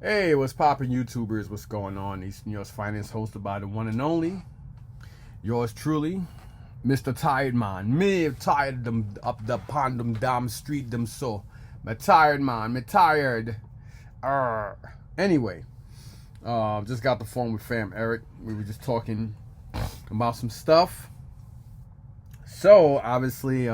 Hey, what's poppin', YouTubers? What's going on? East New York's finest, hosted by the one and only, yours truly, Mr. Tired Man. Me tired them up the pond them damn street them so. Me tired man, me tired. Anyway, just got the phone with fam Eric. We were just talking about some stuff. So obviously,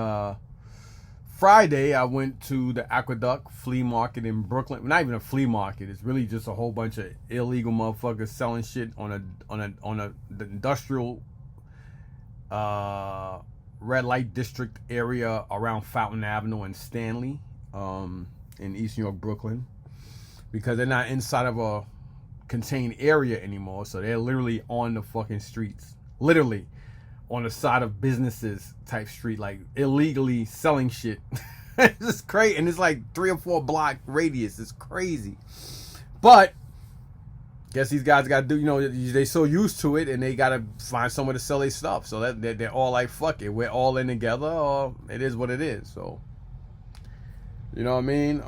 Friday, I went to the Aqueduct flea market in Brooklyn. Not even a flea market. It's really just a whole bunch of illegal motherfuckers selling shit on the industrial red light district area around Fountain Avenue and Stanley, in East New York, Brooklyn, because they're not inside of a contained area anymore. So they're literally on the fucking streets, literally on the side of businesses type street, like illegally selling shit. It's just crazy, and it's like 3 or 4 block radius. It's crazy, but guess these guys got to do. You know, they so used to it, and they got to find somewhere to sell their stuff. So that they're all like, "Fuck it, we're all in together." Or it is what it is. So you know what I mean.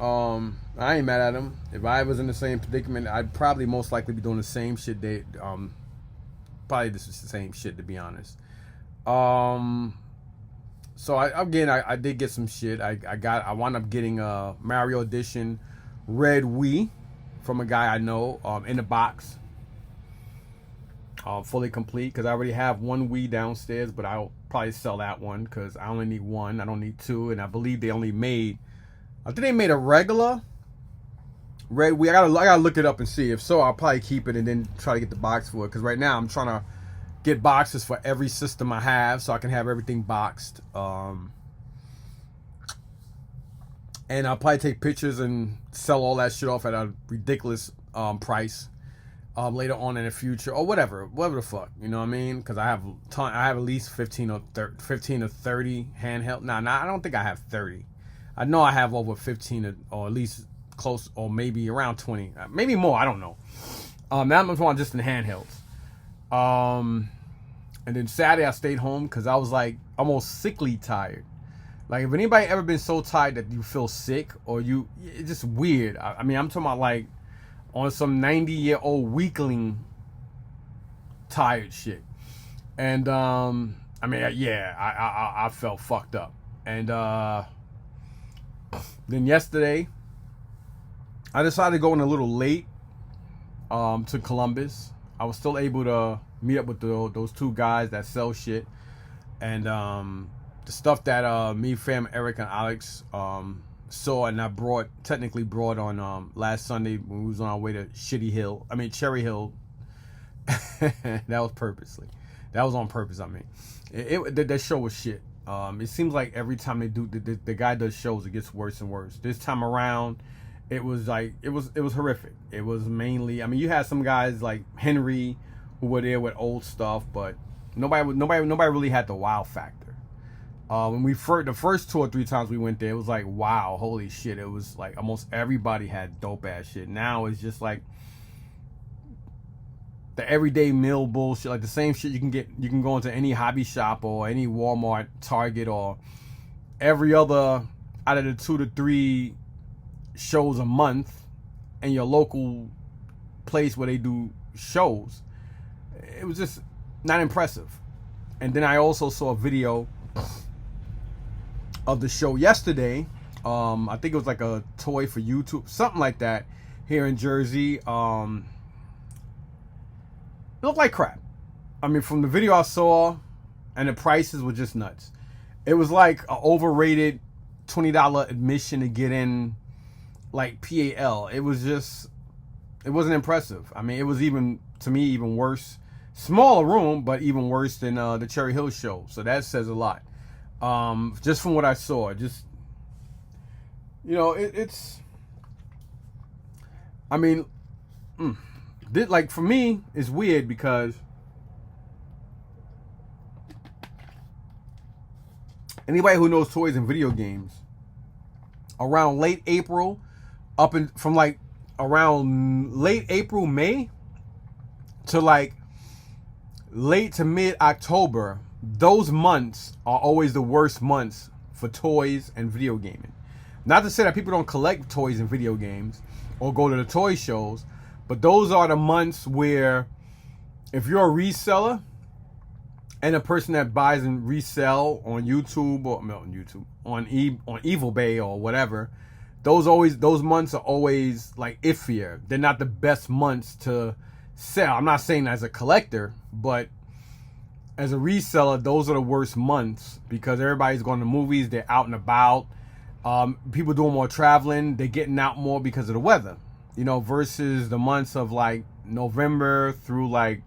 I ain't mad at them. If I was in the same predicament, I'd probably most likely be doing the same shit. Probably this is the same shit, to be honest. So I did get some shit. I wound up getting a Mario Edition Red Wii from a guy I know, in the box, fully complete, because I already have one Wii downstairs, but I'll probably sell that one because I only need one. I don't need two, and I believe they only made, I think they made a regular Red Wii. I gotta look it up and see. If so, I'll probably keep it and then try to get the box for it, because right now I'm trying to get boxes for every system I have, so I can have everything boxed. And I'll probably take pictures and sell all that shit off at a ridiculous price later on in the future, or whatever the fuck, you know what I mean? Because I have at least 15 or 30 handheld. Nah, I don't think I have 30. I know I have over 15 or at least close, or maybe around 20, maybe more. I don't know. Now I'm talking just in handhelds. And then Saturday I stayed home because I was like almost sickly tired. Like, if anybody ever been so tired that you feel sick, or it's just weird. I mean, I'm talking about like on some 90-year-old weakling tired shit. And I mean, yeah, I felt fucked up. And then yesterday I decided to go in a little late to Columbus. I was still able to meet up with those 2 guys that sell shit, and the stuff that me, fam, Eric, and Alex saw, and I technically brought on last Sunday when we was on our way to Cherry Hill. That was purposely. That was on purpose. I mean, that show was shit. It seems like every time they do the guy does shows, it gets worse and worse. This time around, it was like it was horrific. It was mainly, I mean, you had some guys like Henry who were there with old stuff, but nobody really had the wow factor. When the first 2 or 3 times we went there, it was like, wow, holy shit. It was like almost everybody had dope ass shit. Now it's just like the everyday meal bullshit, like the same shit you can get. You can go into any hobby shop or any Walmart, Target, or every other out of the 2 to 3 shows a month in your local place where they do shows. It was just not impressive. And then I also saw a video of the show yesterday. I think it was like a toy for YouTube, something like that, here in Jersey. It looked like crap. I mean, from the video I saw, and the prices were just nuts. It was like an overrated $20 admission to get in, like PAL. It wasn't impressive. I mean, it was even, to me, even worse. Smaller room, but even worse than the Cherry Hill show. So that says a lot. Just from what I saw, just, you know, it's. I mean, like, for me, it's weird because anybody who knows toys and video games, around late April, from like around late April, May, to like late to mid October, those months are always the worst months for toys and video gaming. Not to say that people don't collect toys and video games or go to the toy shows, but those are the months where if you're a reseller and a person that buys and resell on YouTube or no, on YouTube on Evil Bay or whatever, those months are always like iffier. They're not the best months to sell. I'm not saying as a collector, but as a reseller, those are the worst months because everybody's going to movies, they're out and about. People doing more traveling, they're getting out more because of the weather, you know, versus the months of like November through like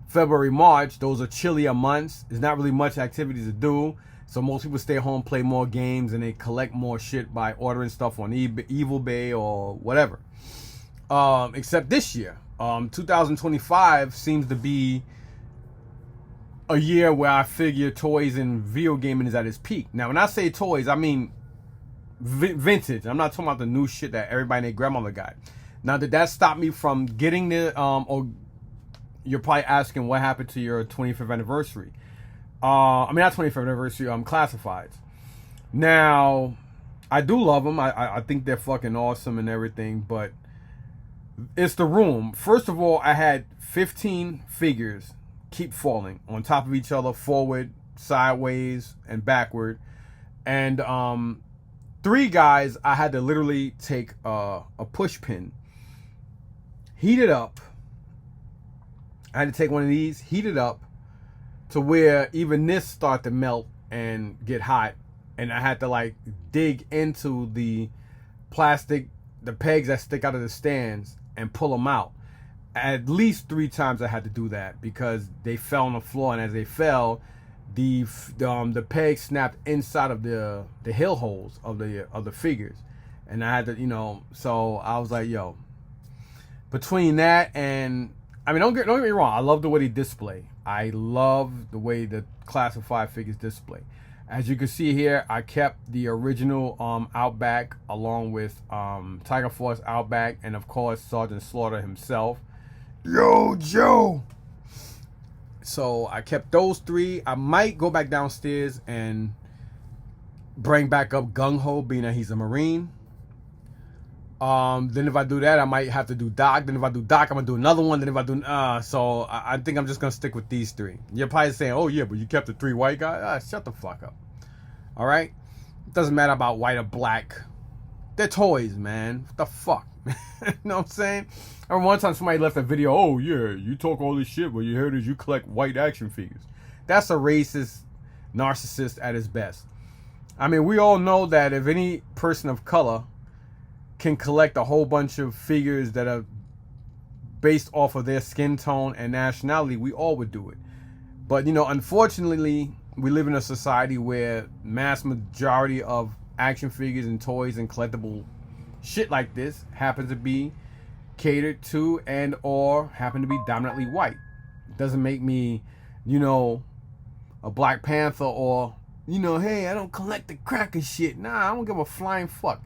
February, March. Those are chillier months. There's not really much activities to do. So most people stay home, play more games, and they collect more shit by ordering stuff on Evil Bay or whatever. Except this year, 2025 seems to be a year where I figure toys and video gaming is at its peak. Now, when I say toys, I mean vintage. I'm not talking about the new shit that everybody and their grandmother got. Now, did that stop me from getting the or you're probably asking what happened to your 25th anniversary? I mean, not 25th anniversary, classifieds. Now, I do love them. I think they're fucking awesome and everything, but it's the room. First of all, I had 15 figures keep falling on top of each other, forward, sideways, and backward. And 3 guys, I had to literally take a push pin, heat it up. I had to take one of these, heat it up to where even this started to melt and get hot. And I had to like dig into the plastic, the pegs that stick out of the stands and pull them out. At least 3 times I had to do that because they fell on the floor, and as they fell, the peg snapped inside of the heel holes of the figures, and I had to, you know. So I was like, yo. Between that and, I mean, don't get me wrong, I love the way they display. I love the way the classified figures display. As you can see here, I kept the original Outback along with Tiger Force Outback, and of course Sergeant Slaughter himself. Yo, Joe. So I kept those 3. I might go back downstairs and bring back up Gung Ho, being that he's a Marine. Then if I do that, I might have to do Doc. Then if I do Doc, I'm gonna do another one. Then if I do so I think I'm just gonna stick with these 3. You're probably saying, oh yeah, but you kept the 3 white guys. Shut the fuck up. All right, it doesn't matter about white or black. They're toys, man. What the fuck? You know what I'm saying? I remember one time somebody left a video, oh yeah, you talk all this shit, but you heard is you collect white action figures. That's a racist narcissist at his best. I mean, we all know that if any person of color can collect a whole bunch of figures that are based off of their skin tone and nationality, we all would do it. But, you know, unfortunately, we live in a society where mass majority of action figures and toys and collectible shit like this happens to be catered to and or happen to be dominantly white. It doesn't make me, you know, a Black Panther or, you know, hey, I don't collect the cracker shit. Nah, I don't give a flying fuck.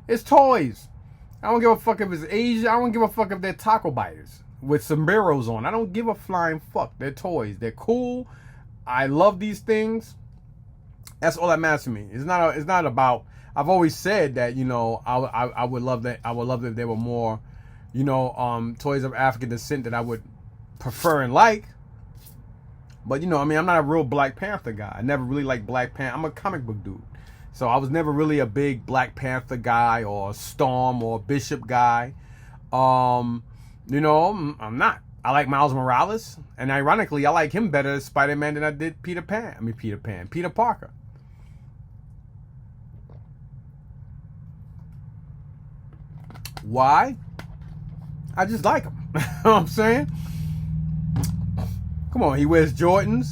It's toys. I don't give a fuck if it's Asia. I don't give a fuck if they're taco biters with sombreros on. I don't give a flying fuck. They're toys. They're cool. I love these things. That's all that matters to me. It's not about. I've always said that, you know, I would love that. I would love if there were more, you know, toys of African descent that I would prefer and like. But, you know, I mean, I'm not a real Black Panther guy. I never really liked Black Panther. I'm a comic book dude. So I was never really a big Black Panther guy or Storm or Bishop guy. You know, I'm not. I like Miles Morales. And ironically, I like him better as Spider-Man than I did Peter Parker. Why? I just like him. You know what I'm saying? Come on, he wears Jordans.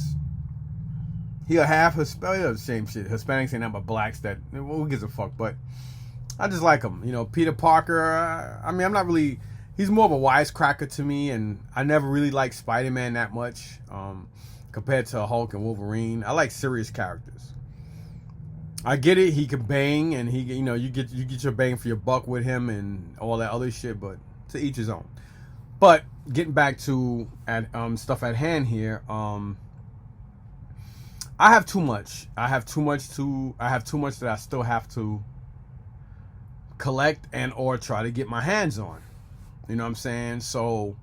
He a half Hispanic, same shit. Hispanics ain't nothing but blacks that, who gives a fuck? But I just like him. You know, Peter Parker, I mean, I'm not really, he's more of a wisecracker to me, and I never really liked Spider-Man that much compared to Hulk and Wolverine. I like serious characters. I get it, he can bang, and he, you know, you get your bang for your buck with him and all that other shit, but to each his own. But getting back to stuff at hand here, I have too much. I have too much that I still have to collect and or try to get my hands on. You know what I'm saying? So,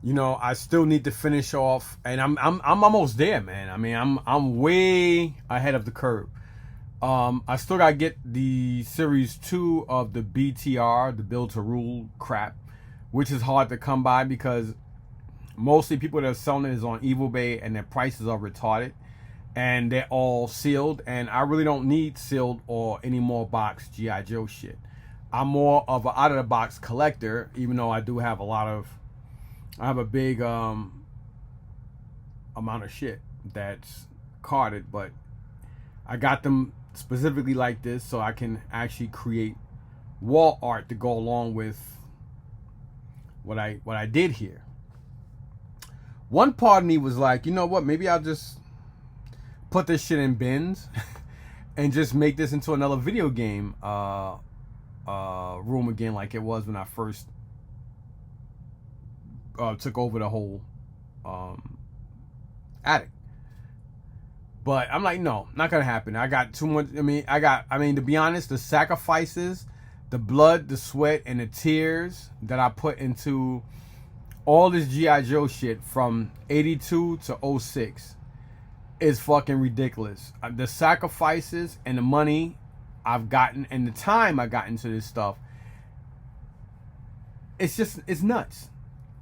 you know, I still need to finish off, and I'm almost there, man. I mean, I'm way ahead of the curve. I still gotta get the series 2 of the BTR, the Build to Rule crap, which is hard to come by because mostly people that are selling it is on eBay and their prices are retarded, and they're all sealed. And I really don't need sealed or any more box G.I. Joe shit. I'm more of an out of the box collector, even though I do have I have a big amount of shit that's carded, but I got them specifically like this so I can actually create wall art to go along with what I did here. One part of me was like, you know what, maybe I'll just put this shit in bins and just make this into another video game room again, like it was when I first took over the whole attic. But I'm like, no, not gonna happen. I got too much. I mean, to be honest, the sacrifices, the blood, the sweat, and the tears that I put into all this G.I. Joe shit from 82 to 06 is fucking ridiculous. The sacrifices and the money I've gotten and the time I got into this stuff, it's nuts.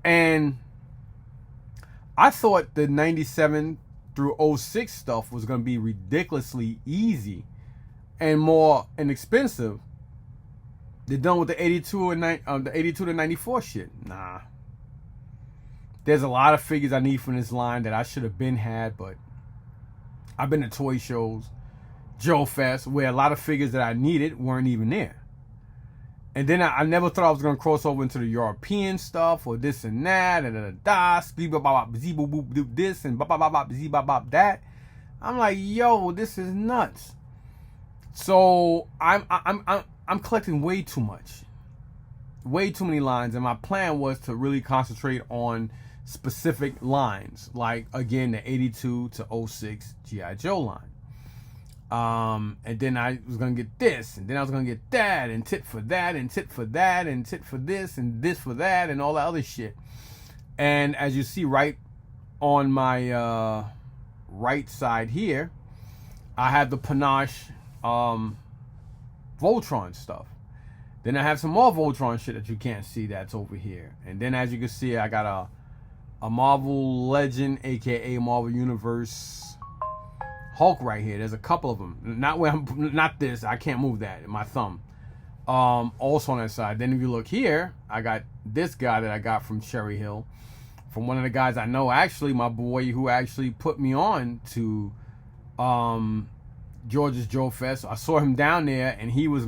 And I thought the 97 through 06 stuff was going to be ridiculously easy and more inexpensive. They're done with the 82 and the 82 to 94 shit. Nah. There's a lot of figures I need from this line that I should have been had, but I've been to toy shows, Joe Fest, where a lot of figures that I needed weren't even there. And then I never thought I was going to cross over into the European stuff or this and that and this and that. I'm like, yo, this is nuts. So I'm collecting way too much, way too many lines, and my plan was to really concentrate on specific lines, like again the 82 to 06 G.I. Joe line. And then I was gonna get this, and then I was gonna get that, and tit for that, and tit for that, and tit for this, and this for that, and all that other shit. And as you see right on my right side here, I have the Panache Voltron stuff. Then I have some more Voltron shit that you can't see that's over here. And then as you can see, I got a Marvel Legend, aka Marvel Universe Hulk right here. There's a couple of them. Not this. I can't move that in my thumb. Also on that side. Then if you look here, I got this guy that I got from Cherry Hill, from one of the guys I know, actually my boy who actually put me on to George's Joe Fest. I saw him down there, and he's the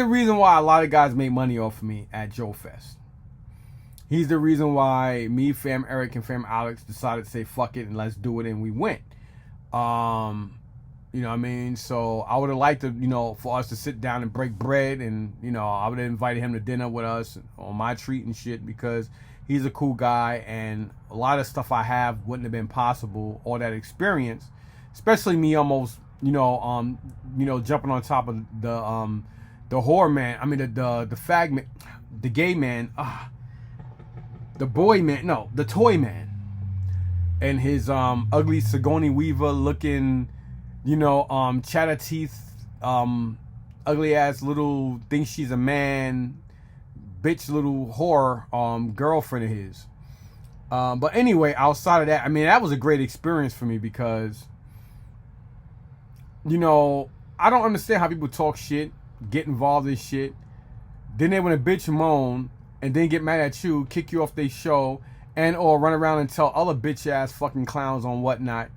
reason why a lot of guys make money off of me at Joe Fest. He's the reason why me, Fam Eric, and Fam Alex decided to say fuck it and let's do it, and we went. You know what I mean? So I would have liked to, you know, for us to sit down and break bread, and, you know, I would have invited him to dinner with us on my treat and shit, because he's a cool guy, and a lot of stuff I have wouldn't have been possible, all that experience, especially me almost, jumping on top of the horror man. I mean the fag man, the gay man, the boy man, no, the toy man, and his ugly Sigourney Weaver looking, chatter teeth, ugly ass little thinks she's a man, bitch little whore girlfriend of his. But anyway, outside of that, I mean, that was a great experience for me because, I don't understand how people talk shit, get involved in shit, then they want to bitch and moan, and then get mad at you, kick you off their show, and or run around and tell other bitch ass fucking clowns on whatnot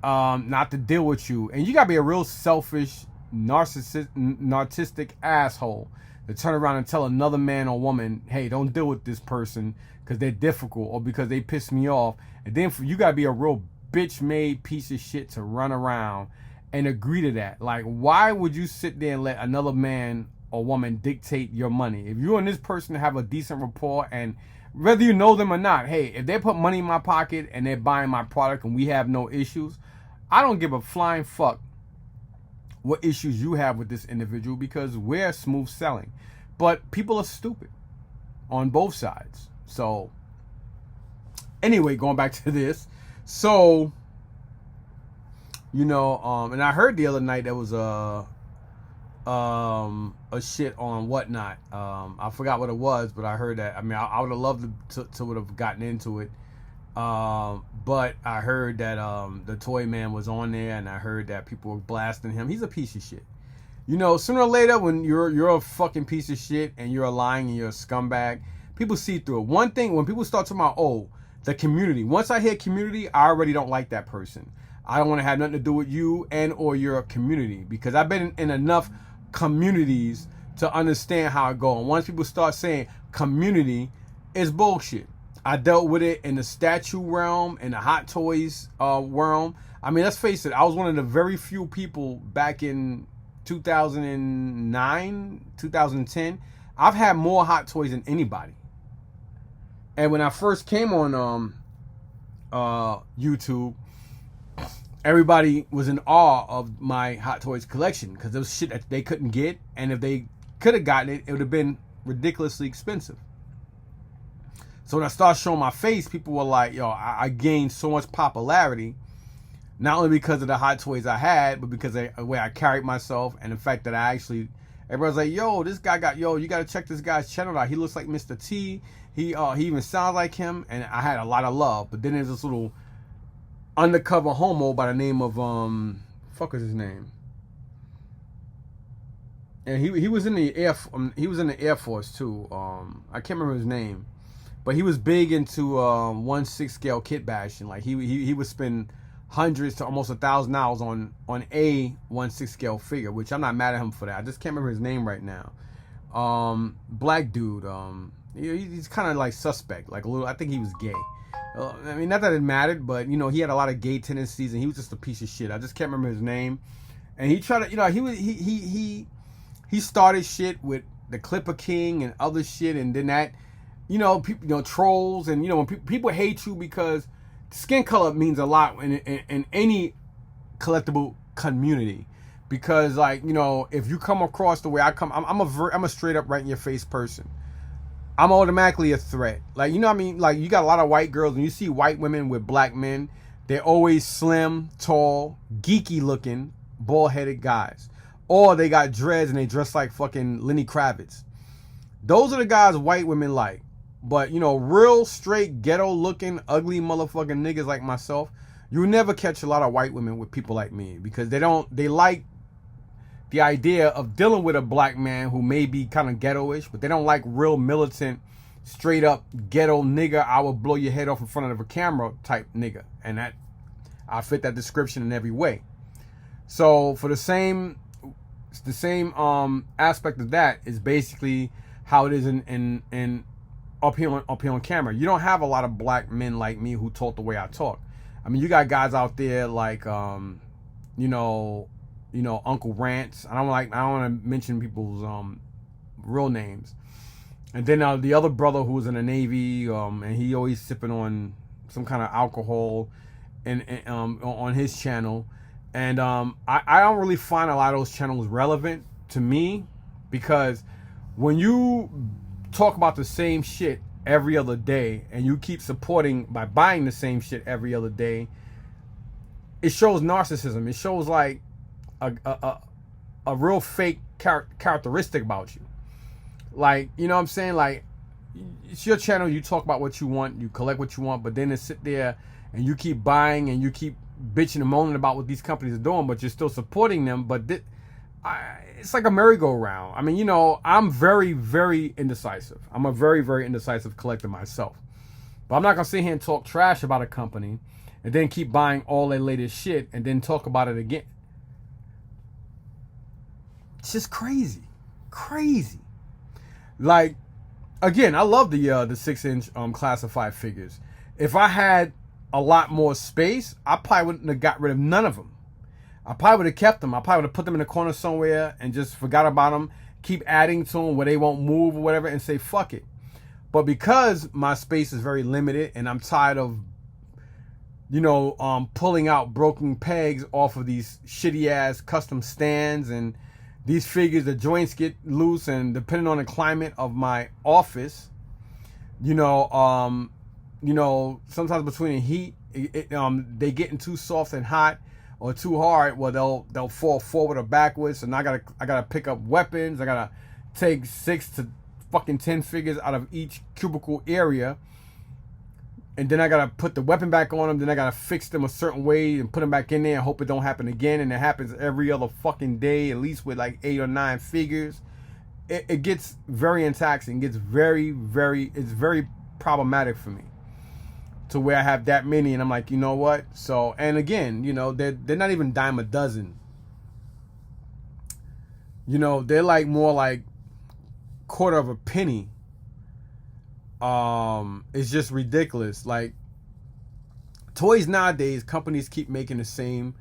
not to deal with you. And you gotta be a real selfish, narcissistic asshole to turn around and tell another man or woman, hey, don't deal with this person because they're difficult or because they piss me off. And then you gotta be a real bitch-made piece of shit to run around and agree to that. Like, why would you sit there and let another man or woman dictate your money? If you and this person have a decent rapport, and whether you know them or not, hey, if they put money in my pocket and they're buying my product and we have no issues, I don't give a flying fuck what issues you have with this individual, because we're smooth selling. But people are stupid on both sides. So anyway, going back to this. So, you know, and I heard the other night there was a shit on Whatnot. I forgot what it was, but I heard that. I mean, I would have loved to would have gotten into it. But I heard that the Toy Man was on there, and I heard that people were blasting him. He's a piece of shit. You know, sooner or later, when you're a fucking piece of shit and you're lying and you're a scumbag, people see through it. One thing, when people start talking about, oh, the community. Once I hear community, I already don't like that person. I don't want to have nothing to do with you and or your community, because I've been in enough communities to understand how it goes. And once people start saying community, it's bullshit. I dealt with it in the statue realm, in the Hot Toys realm. I mean, let's face it, I was one of the very few people back in 2009, 2010. I've had more Hot Toys than anybody. And when I first came on YouTube, everybody was in awe of my Hot Toys collection, because there was shit that they couldn't get, and if they could have gotten it, it would have been ridiculously expensive. So when I started showing my face, people were like, yo, I gained so much popularity, not only because of the Hot Toys I had, but because of the way I carried myself, and the fact that I actually, everybody's like, yo, this guy you got to check this guy's channel out. He looks like Mr. T. He even sounds like him, and I had a lot of love. But then there's this little undercover homo by the name of fuck is his name? And he was in the Air Force too. I can't remember his name, but he was big into 1/6 scale kit bashing. Like he would spend hundreds to almost $1,000 on a 1/6 scale figure, which I'm not mad at him for that. I just can't remember his name right now. Black dude. He's kind of like suspect, like a little. I think he was gay. I mean, not that it mattered, but you know, he had a lot of gay tendencies, and he was just a piece of shit. I just can't remember his name. And he tried to, you know, he started shit with the Clipper King and other shit, and then that, you know, people, you know, trolls, and you know, when people hate you because skin color means a lot in any collectible community. Because, like, you know, if you come across the way I come, I'm a straight up right in your face person. I'm automatically a threat. Like, you know what I mean? Like, you got a lot of white girls, and you see white women with black men, they're always slim, tall, geeky looking, bald-headed guys. Or they got dreads and they dress like fucking Lenny Kravitz. Those are the guys white women like. But, you know, real straight, ghetto looking, ugly motherfucking niggas like myself, you'll never catch a lot of white women with people like me, because they like the idea of dealing with a black man who may be kind of ghetto-ish, but they don't like real militant, straight up ghetto nigga, I will blow your head off in front of a camera type nigga. And that, I fit that description in every way. So for the same aspect of that is basically how it is in up here on camera. You don't have a lot of black men like me who talk the way I talk. I mean, you got guys out there like you know, Uncle Rants. I don't want to mention people's real names. And then the other brother who was in the Navy, and he always sipping on some kind of alcohol, and on his channel. And I don't really find a lot of those channels relevant to me, because when you talk about the same shit every other day, and you keep supporting by buying the same shit every other day, it shows narcissism. It shows like a real fake characteristic about you. Like, you know what I'm saying? Like, it's your channel, you talk about what you want, you collect what you want, but then to sit there and you keep buying and you keep bitching and moaning about what these companies are doing, but you're still supporting them. But it's like a merry-go-round. I mean, you know, I'm very, very indecisive. I'm a very, very indecisive collector myself. But I'm not going to sit here and talk trash about a company and then keep buying all their latest shit and then talk about it again. It's just crazy. Crazy. Like, again, I love the 6-inch classified figures. If I had a lot more space, I probably wouldn't have got rid of none of them. I probably would have kept them. I probably would have put them in a corner somewhere and just forgot about them, keep adding to them where they won't move or whatever, and say, fuck it. But because my space is very limited and I'm tired of pulling out broken pegs off of these shitty ass custom stands, and these figures, the joints get loose, and depending on the climate of my office, sometimes between the heat, they getting too soft and hot or too hard, well they'll fall forward or backwards, and I gotta pick up weapons. I gotta take 6 to fucking 10 figures out of each cubicle area, and then I gotta put the weapon back on them. Then I gotta fix them a certain way and put them back in there and hope it don't happen again. And it happens every other fucking day, at least with like 8 or 9 figures. It gets very taxing. It gets it's very problematic for me, to where I have that many, and I'm like, you know what? So, and again, they're not even dime a dozen. They're like more like quarter of a penny. It's just ridiculous. Like, toys nowadays, companies keep making the same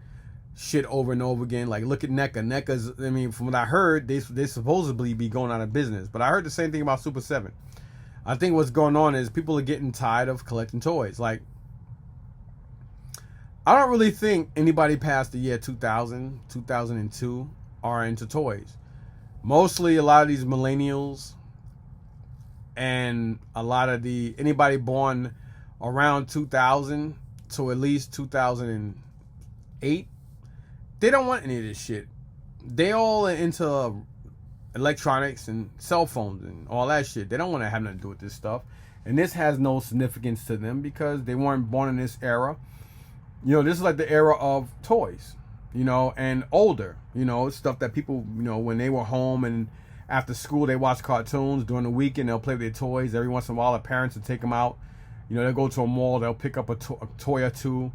shit over and over again. Like, look at NECA. NECA's, I mean, from what I heard, they supposedly be going out of business. But I heard the same thing about Super 7. I think what's going on is people are getting tired of collecting toys. Like, I don't really think anybody past the year 2000, 2002 are into toys. Mostly a lot of these millennials and a lot of anybody born around 2000 to at least 2008, they don't want any of this shit. They all are into electronics and cell phones and all that shit. They don't want to have nothing to do with this stuff. And this has no significance to them because they weren't born in this era. This is like the era of toys, and older, stuff that people, when they were home and after school, they watch cartoons. During the weekend, they'll play with their toys. Every once in a while, their parents will take them out. They'll go to a mall. They'll pick up a toy or two,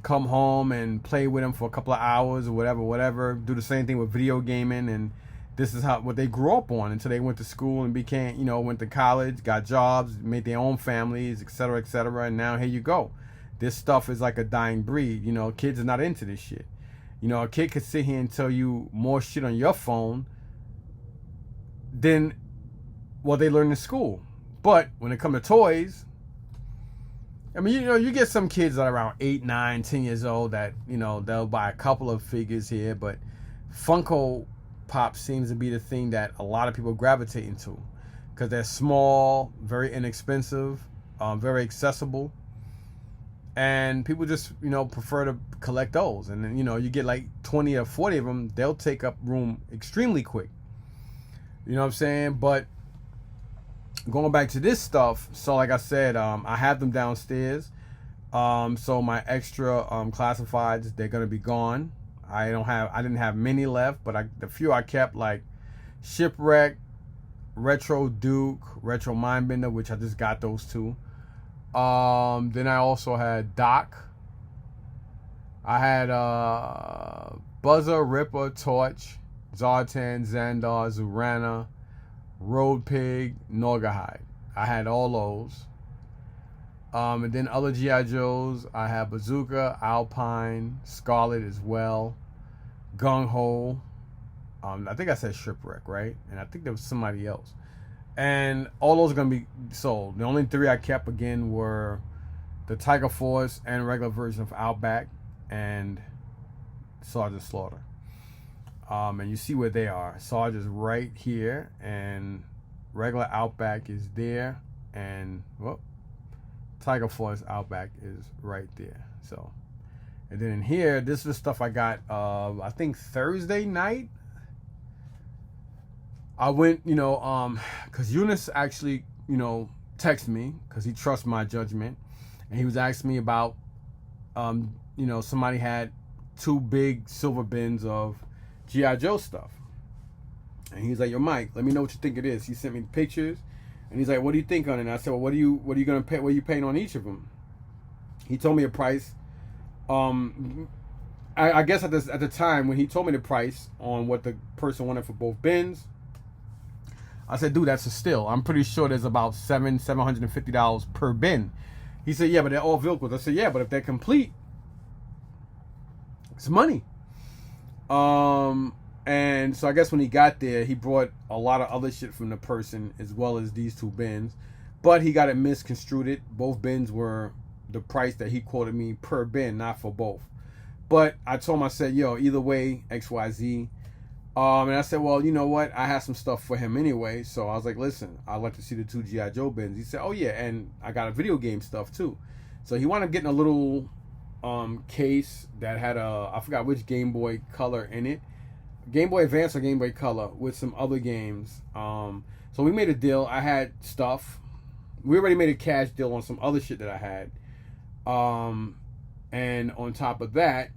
come home and play with them for a couple of hours or whatever. Do the same thing with video gaming. And this is what they grew up on until they went to school and became, went to college, got jobs, made their own families, etc., etc. And now here you go. This stuff is like a dying breed. Kids are not into this shit. A kid could sit here and tell you more shit on your phone than what they learn in school. But when it comes to toys, I mean, you get some kids that are around 8, 9, 10 years old that, they'll buy a couple of figures here, but Funko Pop seems to be the thing that a lot of people gravitate into because they're small, very inexpensive, very accessible, and people just, prefer to collect those. And then, you get like 20 or 40 of them, they'll take up room extremely quick. You know what I'm saying? But going back to this stuff, so like I said, I have them downstairs. So my extra classifieds, they're gonna be gone. I didn't have many left, but the few I kept, like Shipwreck, Retro Duke, Retro Mindbender, which I just got those two. Then I also had Doc. I had Buzzer, Ripper, Torch, Zartan, Xandar, Zorana, Road Pig, Norgahide. I had all those. And then other G.I. Joes, I have Bazooka, Alpine, Scarlet as well, Gung Ho. I think I said Shipwreck, right? And I think there was somebody else. And all those are going to be sold. The only 3 I kept, again, were the Tiger Force and regular version of Outback and Sergeant Slaughter. And you see where they are. Sarge is right here, and regular Outback is there, and Tiger Force Outback is right there. So, and then in here, this is the stuff I got. I think Thursday night. I went, because Eunice actually, texted me because he trusts my judgment, and he was asking me about, somebody had 2 big silver bins of G.I. Joe stuff. And he's like, yo, Mike, let me know what you think it is. He sent me the pictures, and he's like, what do you think on it? And I said, well, what are you gonna pay? What are you paying on each of them? He told me a price. I guess at the time when he told me the price on what the person wanted for both bins, I said, dude, that's a steal. I'm pretty sure there's about $750 per bin. He said, yeah, but they're all vehicles. I said, yeah, but if they're complete, it's money. And so I guess when he got there, he brought a lot of other shit from the person as well as these 2 bins, but he got it misconstrued. Both bins were the price that he quoted me per bin, not for both. But I told him, I said, yo, either way, XYZ. And I said, well, you know what? I have some stuff for him anyway. So I was like, listen, I'd like to see the 2 G.I. Joe bins. He said, oh yeah, and I got a video game stuff too. So he wound up getting a little case that had I forgot which Game Boy Color in it. Game Boy Advance or Game Boy Color with some other games. So we made a deal. I had stuff. We already made a cash deal on some other shit that I had. And on top of that,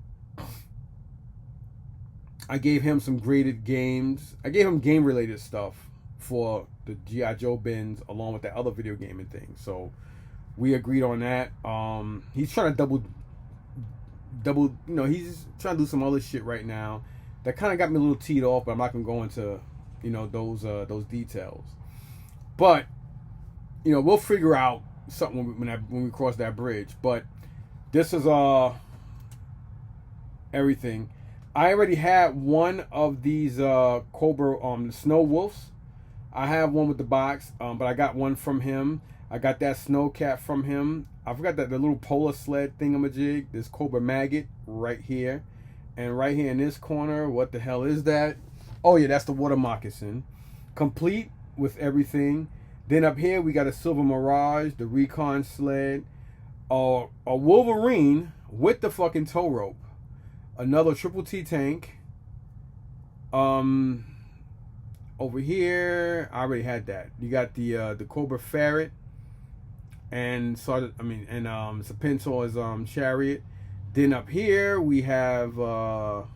I gave him some graded games. I gave him game-related stuff for the G.I. Joe bins along with that other video gaming thing. So we agreed on that. He's trying to double, you know, he's trying to do some other shit right now. That kind of got me a little teed off, but I'm not going to go into, you know, those details. But, you know, we'll figure out something when we cross that bridge. But this is everything. I already had one of these Cobra Snow Wolves. I have one with the box, but I got one from him. I got that Snow Cat from him. I forgot that the little polar sled thingamajig. This Cobra Maggot right here. And right here in this corner, what the hell is that? Oh yeah, that's the water moccasin. Complete with everything. Then up here we got a Silver Mirage, the Recon sled, a Wolverine with the fucking tow rope. Another Triple T tank. Over here, I already had that. You got the Cobra Ferret, and Serpentor's Chariot. Then up here we have the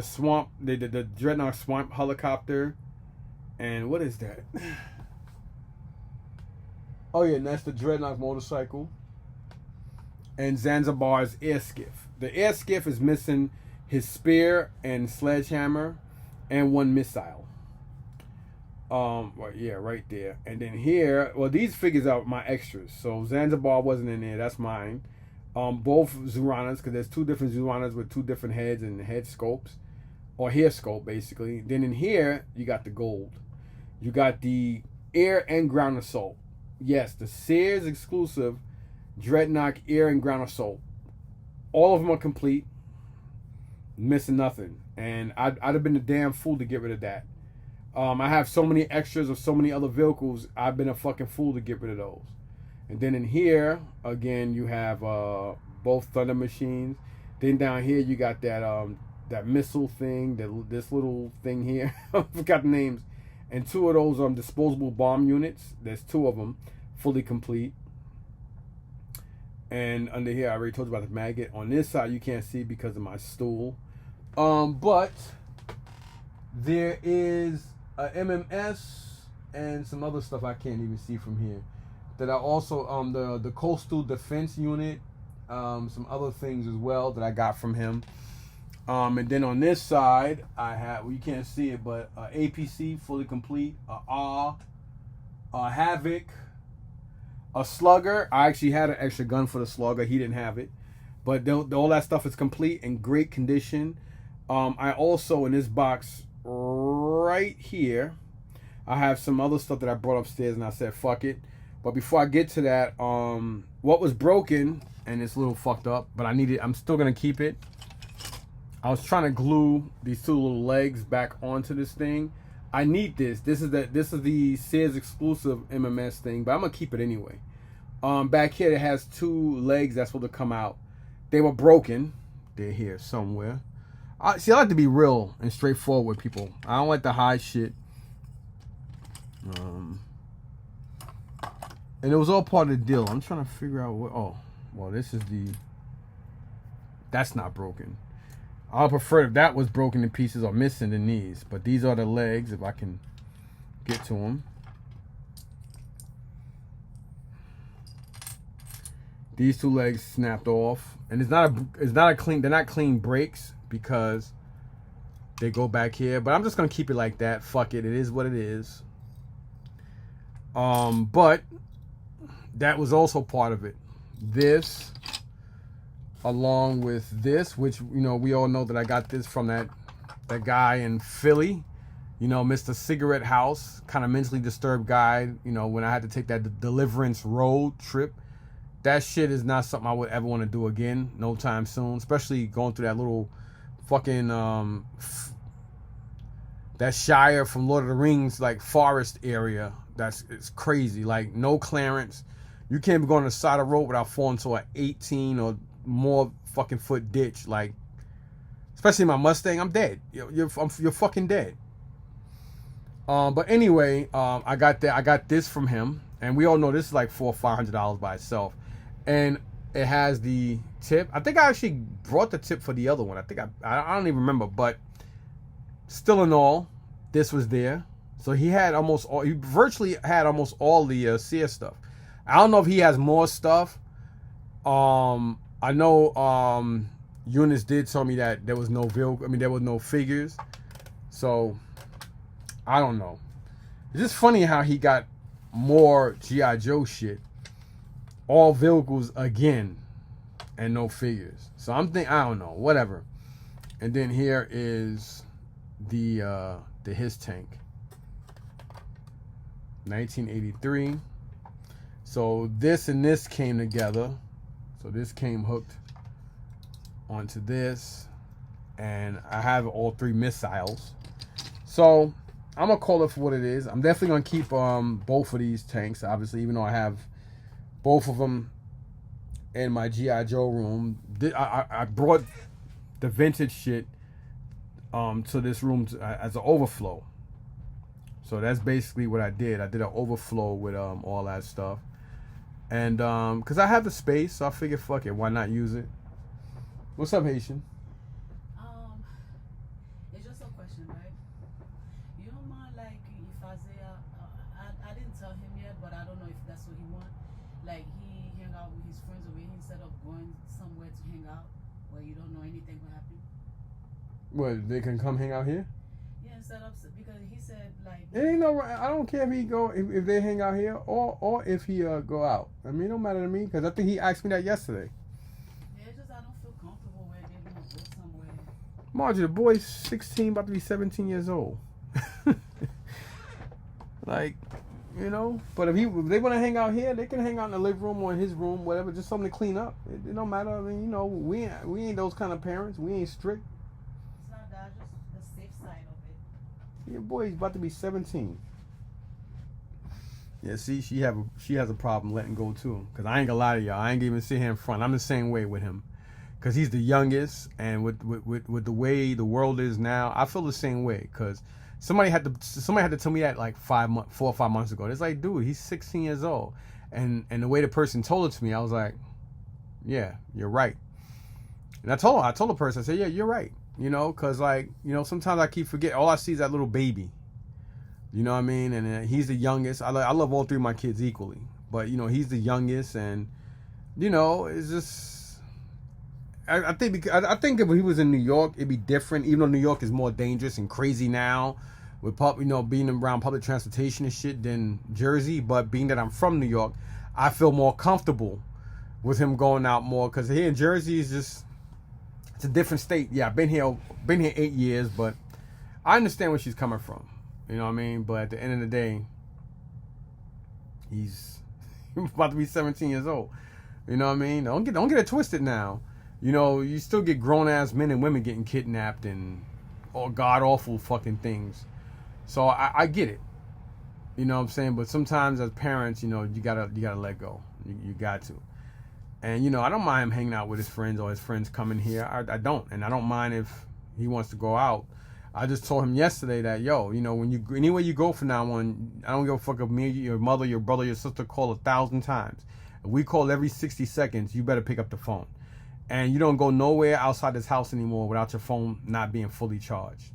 Swamp, the Dreadnought Swamp helicopter, and what is that? Oh yeah, and that's the Dreadnought motorcycle. And Zanzibar's air skiff. The air skiff is missing his spear and sledgehammer and one missile. Well, yeah, right there. And then here, well, these figures are my extras. So Zanzibar wasn't in there. That's mine. Both Zuranas, because there's two different Zuranas with two different heads and head scopes, or hair scope basically. Then in here, you got the gold. You got the air and ground assault. Yes, the Sears exclusive Dreadnought air and ground assault. All of them are complete, missing nothing, and I'd have been a damn fool to get rid of that. I have so many extras of so many other vehicles. I've been a fucking fool to get rid of those. And then in here again, you have both Thunder Machines. Then down here you got that missile thing, this little thing here. I forgot the names. And two of those disposable bomb units. There's two of them, fully complete. And under here, I already told you about the maggot. On this side, you can't see because of my stool. But there is a MMS and some other stuff I can't even see from here. That are also the Coastal Defense Unit, some other things as well that I got from him. And then on this side, I have, well, you can't see it, but APC fully complete, a Havoc, a Slugger. I actually had an extra gun for the Slugger. He didn't have it, but all that stuff is complete in great condition. I also, in this box right here, I have some other stuff that I brought upstairs, and I said fuck it. But before I get to that, what was broken, and it's a little fucked up, but I'm still gonna keep it. I was trying to glue these two little legs back onto this thing. I need this. This is the Sears exclusive MMS thing, but I'm gonna keep it anyway. Back here it has two legs that's supposed to come out. They were broken. They're here somewhere. I like to be real and straightforward with people. I don't like to hide shit. And it was all part of the deal. I'm trying to figure out what. Oh, well, this is the. That's not broken. I'll prefer if that was broken in pieces or missing than these. But these are the legs, if I can get to them. These two legs snapped off, and it's not a clean. They're not clean breaks because they go back here. But I'm just gonna keep it like that. Fuck it. It is what it is. But that was also part of it. This, along with this, which, you know, we all know that I got this from that guy in Philly, you know, Mr. Cigarette House, kind of mentally disturbed guy, you know, when I had to take that Deliverance Road trip that shit is not something I would ever want to do again, no time soon. Especially going through that little fucking that Shire from Lord of the Rings like forest area. It's crazy. Like no clearance. You can't be going on the side of the road without falling into an 18 or more fucking foot ditch. Like, especially my Mustang, I'm dead. You're fucking dead. But anyway, I got this from him, and we all know this is like $400 or $500 by itself, and it has the tip. I think I actually brought the tip for the other one. I don't even remember, but still in all, this was there. So he virtually had almost all the CS stuff. I don't know if he has more stuff. I know Eunice did tell me that there was no there was no figures. So I don't know. It's just funny how he got more G.I. Joe shit. All vehicles again and no figures. So I don't know, whatever. And then here is the his tank. 1983. So this and this came together. So this came hooked onto this, and I have all 3 missiles. So I'm gonna call it for what it is. I'm definitely gonna keep both of these tanks, obviously, even though I have both of them in my G.I. Joe room. I brought the vintage shit to this room as an overflow. So that's basically what I did. I did an overflow with all that stuff. And because I have the space, so I figured, fuck it, why not use it? What's up, Haitian? It's just a question, right? You don't mind, like, if Isaiah, I didn't tell him yet, but I don't know if that's what he wants. Like, he hang out with his friends over here instead of going somewhere to hang out where you don't know anything will happen. What, they can come hang out here? Yeah, instead of, because he said, like... It ain't no, I don't care if they hang out here or if he go out. I mean, it don't matter to me, because I think he asked me that yesterday. Yeah, it's just I don't feel comfortable where they're going to go somewhere. Margie, the boy's 16, about to be 17 years old. Like, you know, but if they want to hang out here, they can hang out in the living room or in his room, whatever, just something to clean up. It don't matter. I mean, you know, we ain't those kind of parents. We ain't strict. It's not that, just the safe side of it. Your boy's about to be 17. Yeah, see, she has a problem letting go too. Cause I ain't gonna lie to y'all, I ain't even sit here in front. I'm the same way with him, cause he's the youngest, and with the way the world is now, I feel the same way. Cause somebody had to tell me that like 4 or 5 months ago. It's like, dude, he's 16 years old, and the way the person told it to me, I was like, yeah, you're right. And I told the person, I said, yeah, you're right. You know, cause like, you know, sometimes I keep forgetting. All I see is that little baby. You know what I mean? And he's the youngest. I love all 3 of my kids equally. But, you know, he's the youngest. And, you know, it's just... I think if he was in New York, it'd be different. Even though New York is more dangerous and crazy now with, you know, being around public transportation and shit than Jersey. But being that I'm from New York, I feel more comfortable with him going out more. Because here in Jersey is just... It's a different state. Yeah, I've been here 8 years. But I understand where she's coming from. You know what I mean? But at the end of the day, he's about to be 17 years old. You know what I mean? Don't get it twisted now. You know, you still get grown-ass men and women getting kidnapped and all god-awful fucking things. So I get it. You know what I'm saying? But sometimes as parents, you know, you gotta let go. You got to. And, you know, I don't mind him hanging out with his friends or his friends coming here. I don't. And I don't mind if he wants to go out. I just told him yesterday that, yo, you know, anywhere you go from now on, I don't give a fuck if me, your mother, your brother, your sister call 1,000 times. If we call every 60 seconds, you better pick up the phone. And you don't go nowhere outside this house anymore without your phone not being fully charged.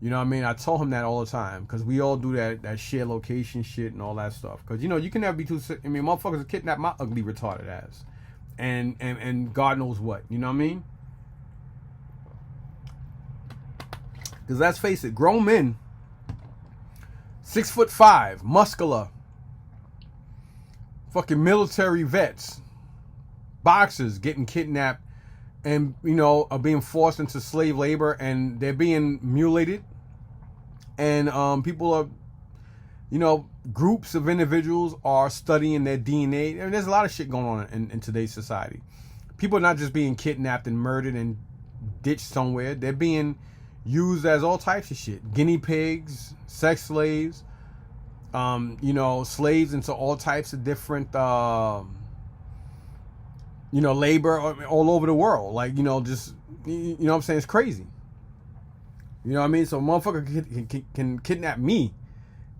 You know what I mean? I told him that all the time, because we all do that shared location shit and all that stuff. Because, you know, you can never be too... I mean, motherfuckers kidnap my ugly retarded ass. And God knows what. You know what I mean? Because let's face it, grown men, 6'5", muscular, fucking military vets, boxers getting kidnapped and, you know, are being forced into slave labor, and they're being mutilated, and people are groups of individuals are studying their DNA. And there's a lot of shit going on in today's society. People are not just being kidnapped and murdered and ditched somewhere. They're being used as all types of shit. Guinea pigs, sex slaves, slaves into all types of different, labor all over the world. Like, just, what I'm saying? It's crazy. You know what I mean? So a motherfucker can kidnap me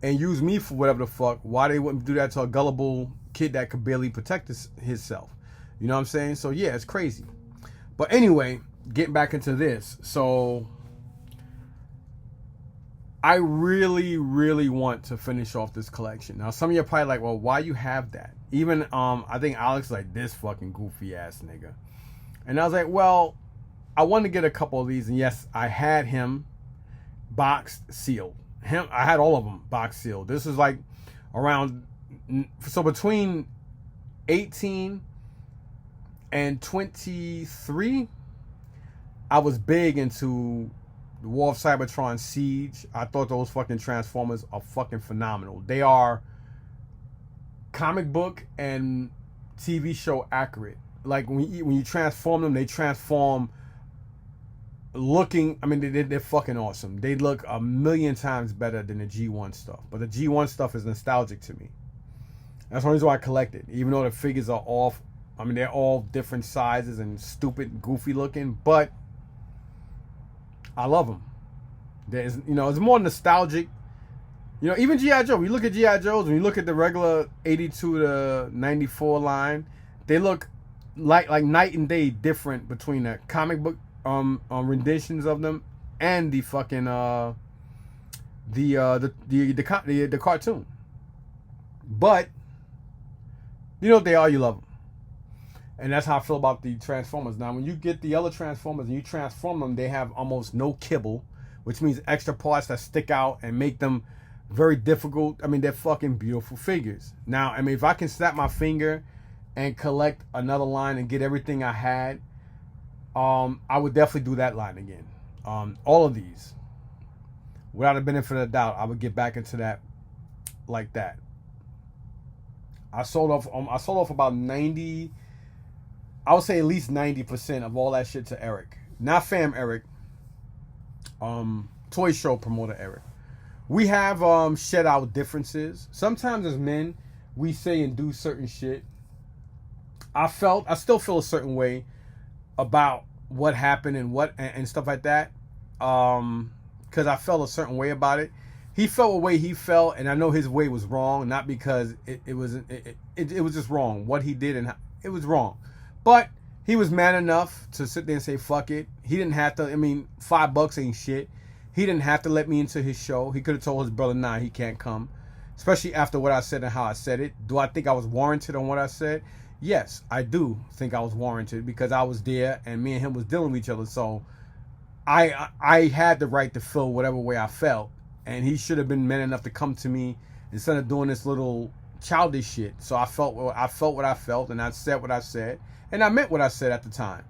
and use me for whatever the fuck. Why they wouldn't do that to a gullible kid that could barely protect himself? You know what I'm saying? So yeah, it's crazy. But anyway, getting back into this. So I really, really want to finish off this collection. Now, some of you are probably like, well, why you have that? Even, I think Alex like, this fucking goofy ass nigga. And I was like, well, I wanted to get a couple of these. And yes, I had him boxed, sealed. I had all of them boxed, sealed. This is like around, so between 18 and 23, I was big into the War of Cybertron Siege. I thought those fucking Transformers are fucking phenomenal. They are comic book and TV show accurate. Like when you transform them, they transform looking, I mean, they're fucking awesome. They look a million times better than the G1 stuff. But the G1 stuff is nostalgic to me. That's one reason why I collect it. Even though the figures are off, I mean, they're all different sizes and stupid, goofy looking, but I love them. There's, it's more nostalgic. Even G.I. Joe. When you look at G.I. Joes, when you look at the regular 82 to 94 line, they look like night and day different between the comic book renditions of them and the fucking the cartoon. But you know what they are, you love them. And that's how I feel about the Transformers. Now, when you get the other Transformers and you transform them, they have almost no kibble, which means extra parts that stick out and make them very difficult. I mean, they're fucking beautiful figures. Now, I mean, if I can snap my finger and collect another line and get everything I had, I would definitely do that line again. All of these, without a benefit of a doubt, I would get back into that like that. I sold off about 90. I would say at least 90% of all that shit to Eric. Not fam Eric. Toy show promoter Eric. We have shed out differences. Sometimes as men, we say and do certain shit. I still feel a certain way about what happened and stuff like that. Because I felt a certain way about it. He felt a way he felt, and I know his way was wrong, not because it was just wrong. What he did, and it was wrong. But he was man enough to sit there and say, fuck it. He didn't have to, I mean, $5 ain't shit. He didn't have to let me into his show. He could have told his brother, nah, he can't come. Especially after what I said and how I said it. Do I think I was warranted on what I said? Yes, I do think I was warranted because I was there and me and him was dealing with each other. So I had the right to feel whatever way I felt. And he should have been man enough to come to me instead of doing this little childish shit. So I felt what I felt, and I said what I said, and I meant what I said at the time.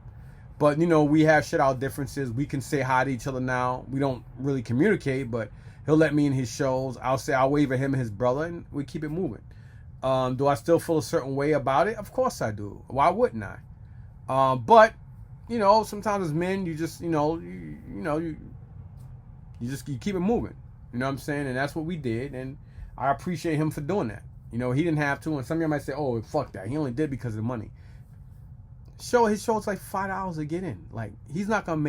But we have shit out differences. We can say hi to each other now. We don't really communicate, but he'll let me in his shows. I'll wave at him and his brother, and we keep it moving. Do I still feel a certain way about it? Of course I do. Why wouldn't I? But sometimes as men, you just you keep it moving. You know what I'm saying? And that's what we did, and I appreciate him for doing that. He didn't have to, and some of you might say, oh, fuck that. He only did because of the money. His show's like $5 to get in. Like, he's not gonna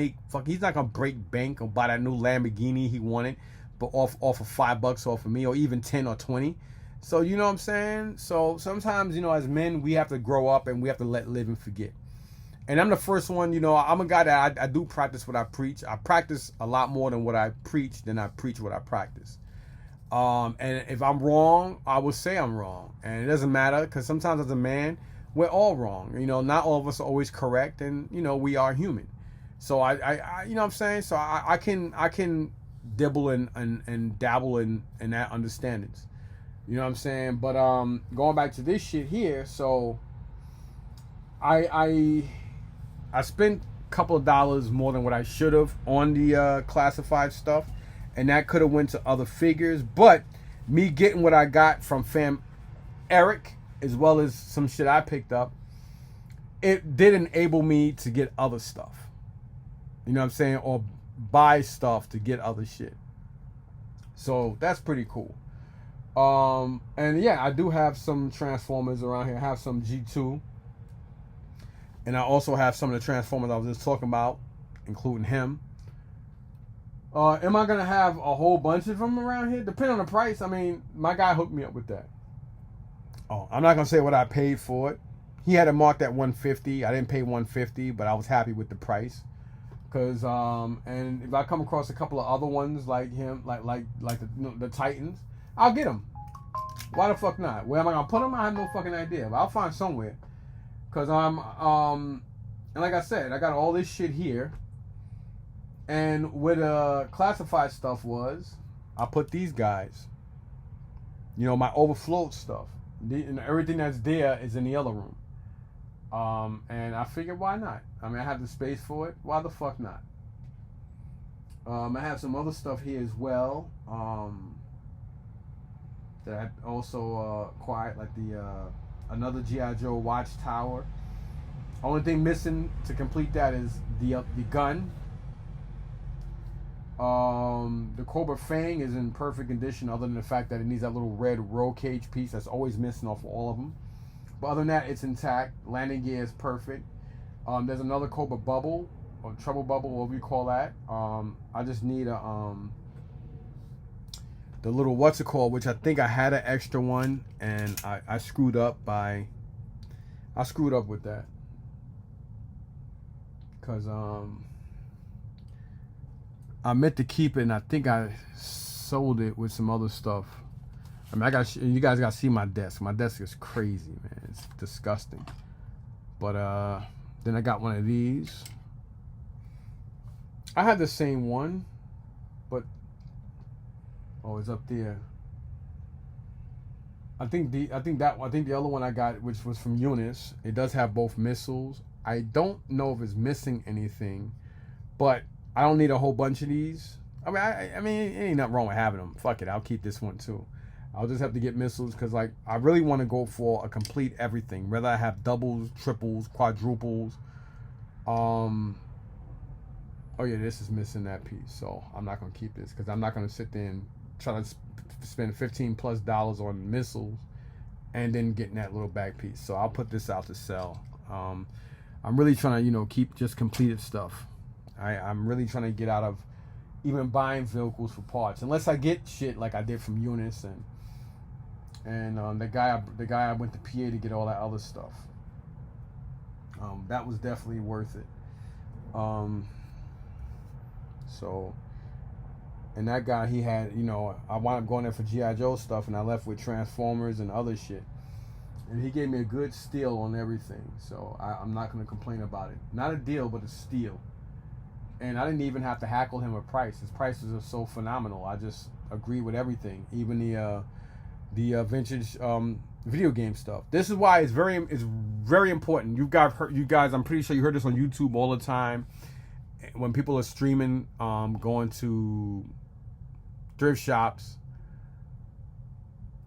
break bank or buy that new Lamborghini he wanted, but off of $5 off of me, or even 10 or 20. So you know what I'm saying? So sometimes, as men, we have to grow up and we have to live and forget. And I'm the first one, I'm a guy that I do practice what I preach. I practice a lot more than what I preach than I preach what I practice. And if I'm wrong, I will say I'm wrong. And it doesn't matter, because sometimes as a man, we're all wrong. Not all of us are always correct, and, we are human. So I you know what I'm saying? So I can dibble and dabble in that understandings. You know what I'm saying? But going back to this shit here, so I spent a couple of dollars more than what I should have on the classified stuff, and that could have went to other figures. But me getting what I got from fam Eric, as well as some shit I picked up, it did enable me to get other stuff. You know what I'm saying? Or buy stuff to get other shit. So that's pretty cool. And yeah, I do have some Transformers around here. I have some G2. And I also have some of the Transformers I was just talking about, including him. Am I going to have a whole bunch of them around here? Depending on the price. I mean, my guy hooked me up with that. Oh, I'm not going to say what I paid for it. He had it marked at $150. I didn't pay $150, but I was happy with the price. Cause and if I come across a couple of other ones like him, like the Titans, I'll get them. Why the fuck not? Where am I gonna put them? I have no fucking idea, but I'll find somewhere. Cause and like I said, I got all this shit here. And where the classified stuff was, I put these guys. You know, my overflowed stuff. And everything that's there is in the other room. And I figured, why not? I mean, I have the space for it. Why the fuck not? I have some other stuff here as well. That I also acquired, like the another G.I. Joe Watchtower. Only thing missing to complete that is the gun. The Cobra Fang is in perfect condition, other than the fact that it needs that little red roll cage piece that's always missing off of all of them. But other than that, it's intact. Landing gear is perfect. There's another Cobra Bubble, or Trouble Bubble, whatever you call that. I just need the little what's it called, which I think I had an extra one, and I screwed up with that. Cause I meant to keep it, and I think I sold it with some other stuff. I mean, you guys got to see my desk. My desk is crazy, man. It's disgusting. But then I got one of these. I had the same one, but it's up there. I think the other one I got, which was from Eunice, it does have both missiles. I don't know if it's missing anything, but I don't need a whole bunch of these. I mean, it ain't nothing wrong with having them. Fuck it, I'll keep this one too. I'll just have to get missiles because, like, I really want to go for a complete everything. Whether I have doubles, triples, quadruples. Oh yeah, this is missing that piece, so I'm not gonna keep this because I'm not gonna sit there and try to spend $15+ on missiles and then getting that little back piece. So I'll put this out to sell. I'm really trying to, keep just completed stuff. I'm really trying to get out of even buying vehicles for parts, unless I get shit like I did from Eunice and the guy I went to PA to get all that other stuff. That was definitely worth it. So, and that guy, he had, I wound up going there for G.I. Joe stuff, and I left with Transformers and other shit. And he gave me a good steal on everything, so I'm not going to complain about it. Not a deal, but a steal. And I didn't even have to hackle him a price. His prices are so phenomenal. I just agree with everything, even the vintage video game stuff. This is why it's very important. You guys, I'm pretty sure you heard this on YouTube all the time. When people are streaming, going to thrift shops,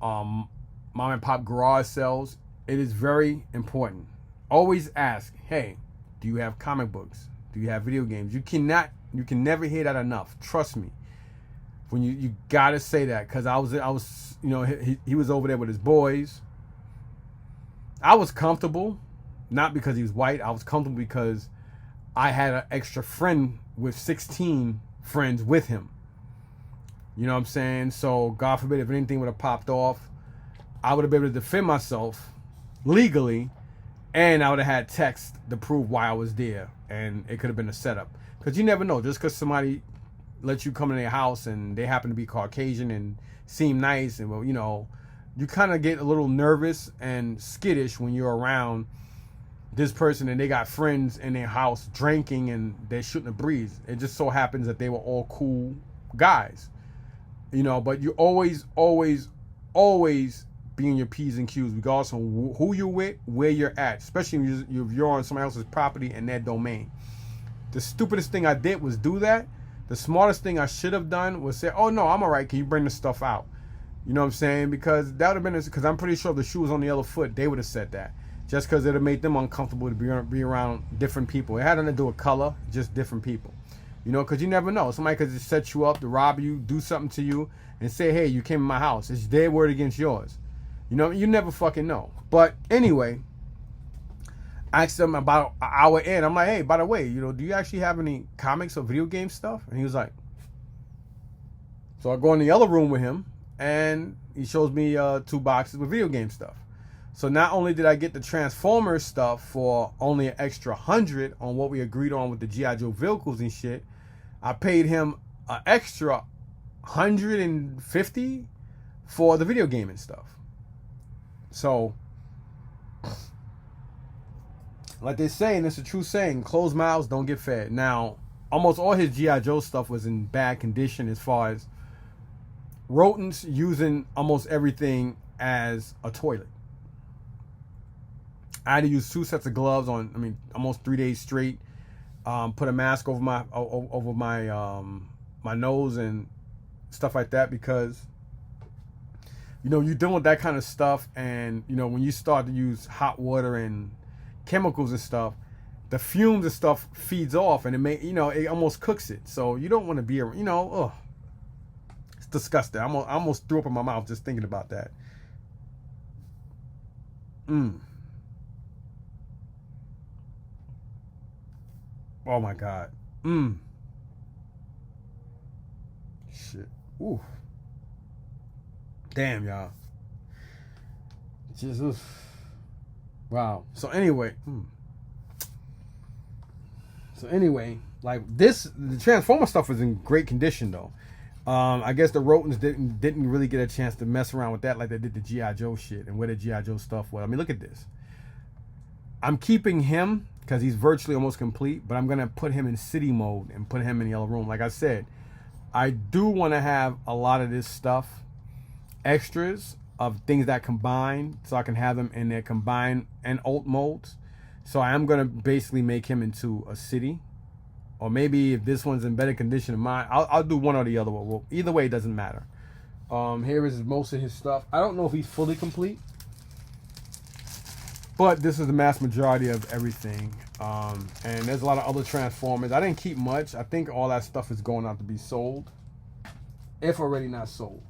mom and pop garage sales, it is very important. Always ask, hey, do you have comic books? Do you have video games? You can never hear that enough. Trust me. When you gotta say that, because I was he was over there with his boys. I was comfortable, not because he was white. I was comfortable because I had an extra friend with 16 friends with him. You know what I'm saying? So God forbid if anything would have popped off, I would have been able to defend myself legally, and I would have had text to prove why I was there, and it could have been a setup. Because you never know, just because somebody lets you come in their house and they happen to be Caucasian and seem nice, and well, you kind of get a little nervous and skittish when you're around this person and they got friends in their house drinking and they're shooting a breeze. It just so happens that they were all cool guys, but you always be in your P's and Q's, regardless of who you're with, where you're at, especially if you're on somebody else's property and their domain. The stupidest thing I did was do that. The smartest thing I should have done was say, oh no, I'm all right, can you bring the stuff out? You know what I'm saying? Because that would have been, because I'm pretty sure if the shoe was on the other foot, they would have said that. Just because it would have made them uncomfortable to be around different people. It had nothing to do with color, just different people. You know, because you never know. Somebody could just set you up to rob you, do something to you, and say, hey, you came in my house. It's their word against yours. You know, you never fucking know. But anyway, I asked him about an hour in. I'm like, hey, by the way, you know, do you actually have any comics or video game stuff? And he was like, so I go in the other room with him, and he shows me 2 boxes with video game stuff. So not only did I get the Transformers stuff for only an extra $100 on what we agreed on with the G.I. Joe vehicles and shit, I paid him an extra $150 for the video game and stuff. So, like they say, and it's a true saying, closed mouths don't get fed. Now, almost all his G.I. Joe stuff was in bad condition as far as rodents using almost everything as a toilet. I had to use 2 sets of gloves on, almost 3 days straight. Put a mask over my my nose and stuff like that, because you know, you're dealing with that kind of stuff, and you know, when you start to use hot water and chemicals and stuff, the fumes and stuff feeds off, and it almost cooks it. So you don't want to be around, it's disgusting. I almost threw up in my mouth just thinking about that. Oh my God. Shit. Ooh. Damn, y'all. Jesus. Wow. So anyway. Like this, the Transformer stuff was in great condition though. I guess the rodents didn't really get a chance to mess around with that like they did the G.I. Joe shit and where the G.I. Joe stuff was. I mean, look at this. I'm keeping him because he's virtually almost complete, but I'm going to put him in city mode and put him in the other room. Like I said, I do want to have a lot of this stuff, extras of things that combine, so I can have them in their combine and alt modes. So I am going to basically make him into a city, or maybe if this one's in better condition than mine, I'll do one or the other one. Well, either way, it doesn't matter. Here is most of his stuff. I don't know if he's fully complete, but this is the mass majority of everything. And there's a lot of other Transformers. I didn't keep much. I think all that stuff is going out to be sold, if already not sold.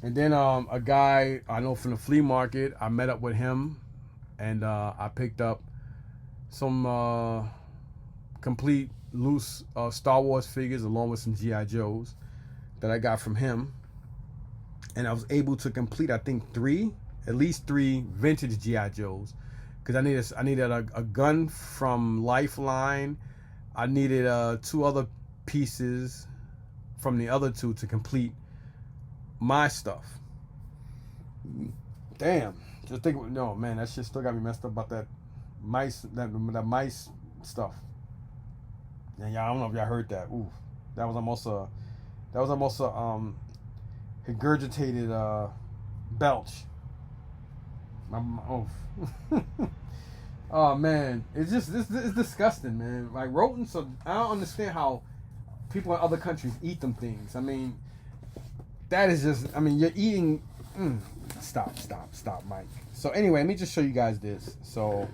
And then a guy I know from the flea market, I met up with him, and I picked up some complete loose Star Wars figures along with some G.I. Joes that I got from him. And I was able to complete, I think, at least three vintage G.I. Joes, because I needed a gun from Lifeline. I needed 2 other pieces from the other 2 to complete my stuff. Damn, just think. No, man, that shit still got me messed up about that mice stuff. And y'all, I don't know if y'all heard that. Ooh, that was almost a regurgitated belch. Oh man, it's disgusting, man. Like rodents, I don't understand how people in other countries eat them things. I mean, that is just, you're eating. Stop, Mike. So anyway, let me just show you guys this. So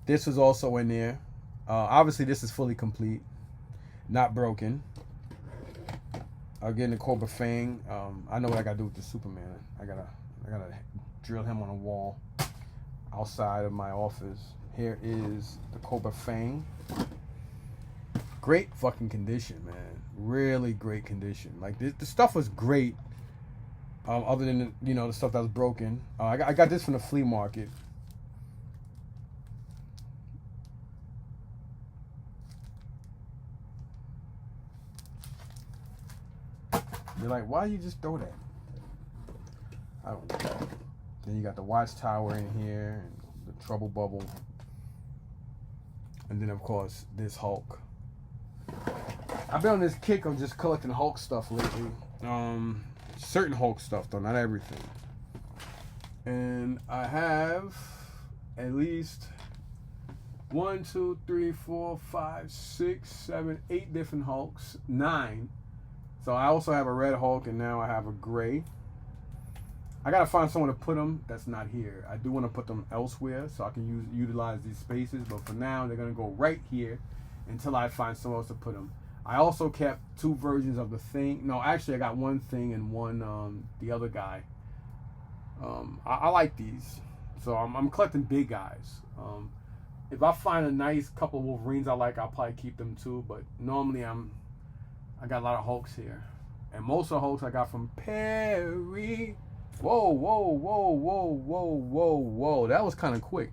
this was also in there. Obviously, this is fully complete, not broken. Again, the Cobra Fang. I know what I gotta do with the Superman. I gotta drill him on a wall outside of my office. Here is the Cobra Fang. Great fucking condition, man. Really great condition. Like the stuff was great. Other than the stuff that was broken. I got this from the flea market. You're like, why you just throw that? I don't know. Then you got the Watchtower in here, and the Trouble Bubble, and then of course this Hulk. I've been on this kick of just collecting Hulk stuff lately. Certain Hulk stuff though, not everything. And I have at least 1, 2, 3, 4, 5, 6, 7, 8 different Hulks. 9. So I also have a red Hulk, and now I have a gray. I gotta find someone to put them that's not here. I do want to put them elsewhere so I can utilize these spaces, but for now they're gonna go right here until I find somewhere else to put them. I also kept 2 versions of the Thing. No, actually I got one Thing and one the other guy. I like these, so I'm collecting big guys. If I find a nice couple of Wolverines I like, I'll probably keep them too. But normally I got a lot of Hulks here, and most of the Hulks I got from Perry. Whoa, whoa, whoa, whoa, whoa, whoa, whoa. That was kind of quick.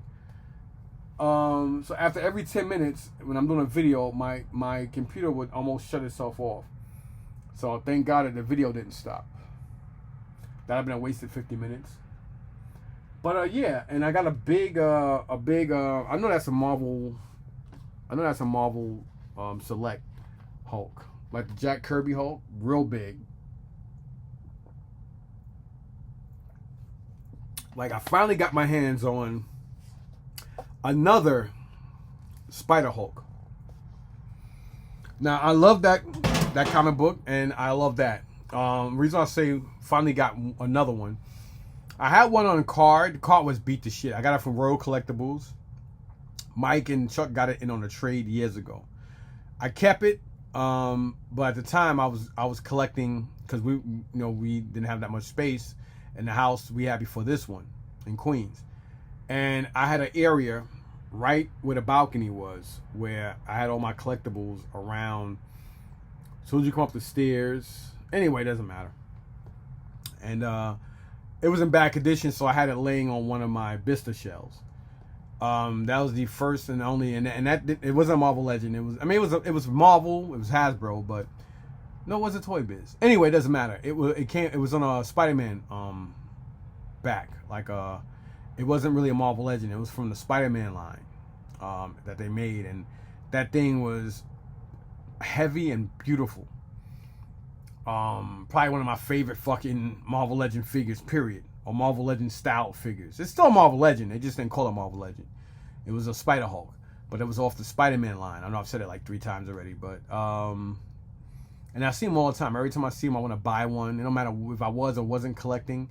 So after every 10 minutes, when I'm doing a video, my computer would almost shut itself off. So thank God that the video didn't stop. That'd have been a wasted 50 minutes. But yeah, and I got a big I know that's a Marvel. I know that's a Marvel Select Hulk, like the Jack Kirby Hulk, real big. Like, I finally got my hands on another Spider Hulk. Now, I love that comic book, and I love that. Reason I say finally got another one. I had one on card. The card was beat to shit. I got it from Royal Collectibles. Mike and Chuck got it in on a trade years ago. I kept it, but at the time I was collecting because we didn't have that much space in the house we had before this one in Queens, and I had an area right where the balcony was where I had all my collectibles around. As soon as you come up the stairs, anyway, it doesn't matter. And it was in bad condition, so I had it laying on one of my Vista shelves. That was the first and only, and that it wasn't a Marvel Legend. It was Marvel. It was Hasbro, but no, it wasn't Toy Biz. Anyway, it doesn't matter. It was on a Spider-Man back. Like it wasn't really a Marvel Legend. It was from the Spider-Man line that they made, and that thing was heavy and beautiful. Probably one of my favorite fucking Marvel Legend figures, period. Or Marvel Legend style figures. It's still a Marvel Legend. They just didn't call it Marvel Legend. It was a Spider Hulk, but it was off the Spider-Man line. I know I've said it like 3 times already, but and I see them all the time. Every time I see them, I want to buy one. It don't matter if I was or wasn't collecting.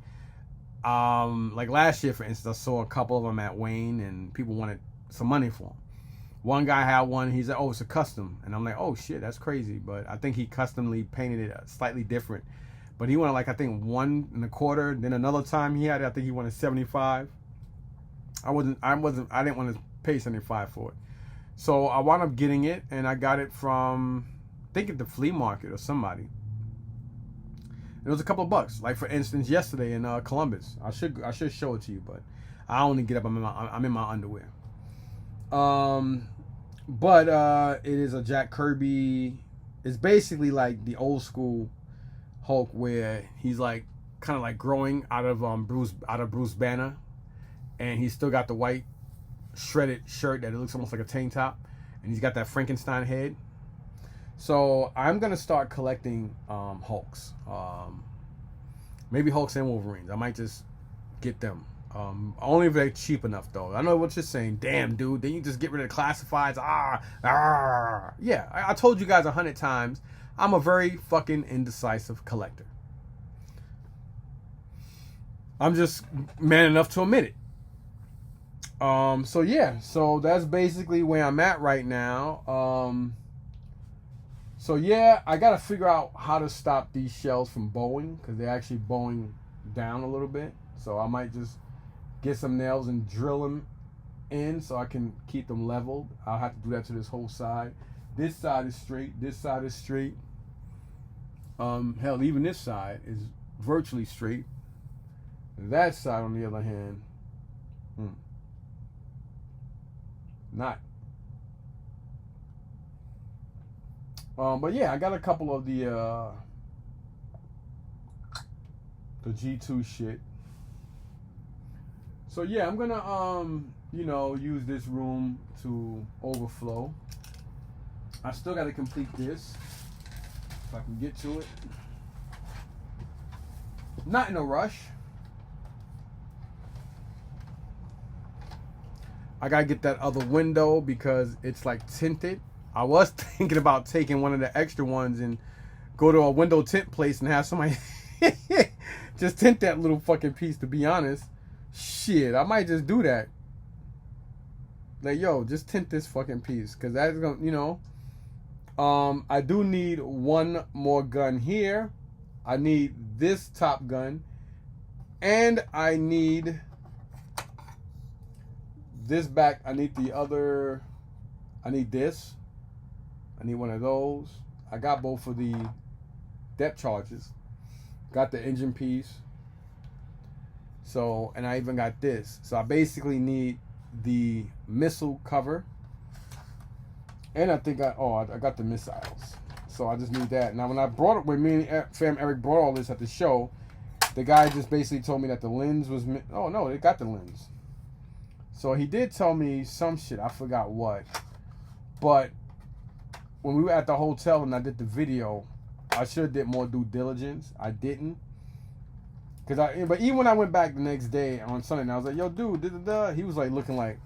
Like last year, for instance, I saw a couple of them at Wayne, and people wanted some money for them. One guy had one. He's like, "Oh, it's a custom," and I'm like, "Oh shit, that's crazy." But I think he customly painted it slightly different. But he wanted, like, I think 1 1/4. Then another time he had it, I think he wanted 75. I didn't want to pay 75 for it. So I wound up getting it, and I got it from, I think, at the flea market or somebody. It was a couple of bucks. Like, for instance, yesterday in Columbus. I should show it to you, but I only get up. I'm in my underwear. But it is a Jack Kirby. It's basically like the old school Hulk, where he's like kind of like growing out of Bruce Banner, and he's still got the white shredded shirt that it looks almost like a tank top, and he's got that Frankenstein head. So I'm gonna start collecting Hulks, maybe Hulks and Wolverines. I might just get them. Only if they're cheap enough, though. I know what you're saying. Damn, dude, then you just get rid of the classifieds. Yeah, I told you guys 100 times. I'm a very fucking indecisive collector. I'm just man enough to admit it. So yeah, so that's basically where I'm at right now. So yeah, I gotta figure out how to stop these shells from bowing, because they're actually bowing down a little bit. So I might just get some nails and drill them in so I can keep them leveled. I'll have to do that to this whole side. This side is straight. This side is straight. Hell, even this side is virtually straight. That side, on the other hand, not. But yeah, I got a couple of the G2 shit. So yeah, I'm gonna use this room to overflow. I still got to complete this if I can get to it. Not in a rush. I gotta get that other window because it's like tinted. I was thinking about taking one of the extra ones and go to a window tint place and have somebody just tint that little fucking piece, to be honest. Shit, I might just do that. Like, yo, just tint this fucking piece. Because that's going to, you know. I do need one more gun here. I need this top gun. And I need this back. I need the other. I need this. I need one of those. I got both of the depth charges. Got the engine piece. So, and I even got this. So I basically need the missile cover. And I think I got the missiles. So I just need that. Now when I brought it, when me and fam Eric brought all this at the show, the guy just basically told me that the lens was, oh no, they got the lens. So he did tell me some shit. I forgot what. But when we were at the hotel and I did the video, I should have did more due diligence. I didn't. But even when I went back the next day on Sunday, and I was like, yo, dude, he was like looking like,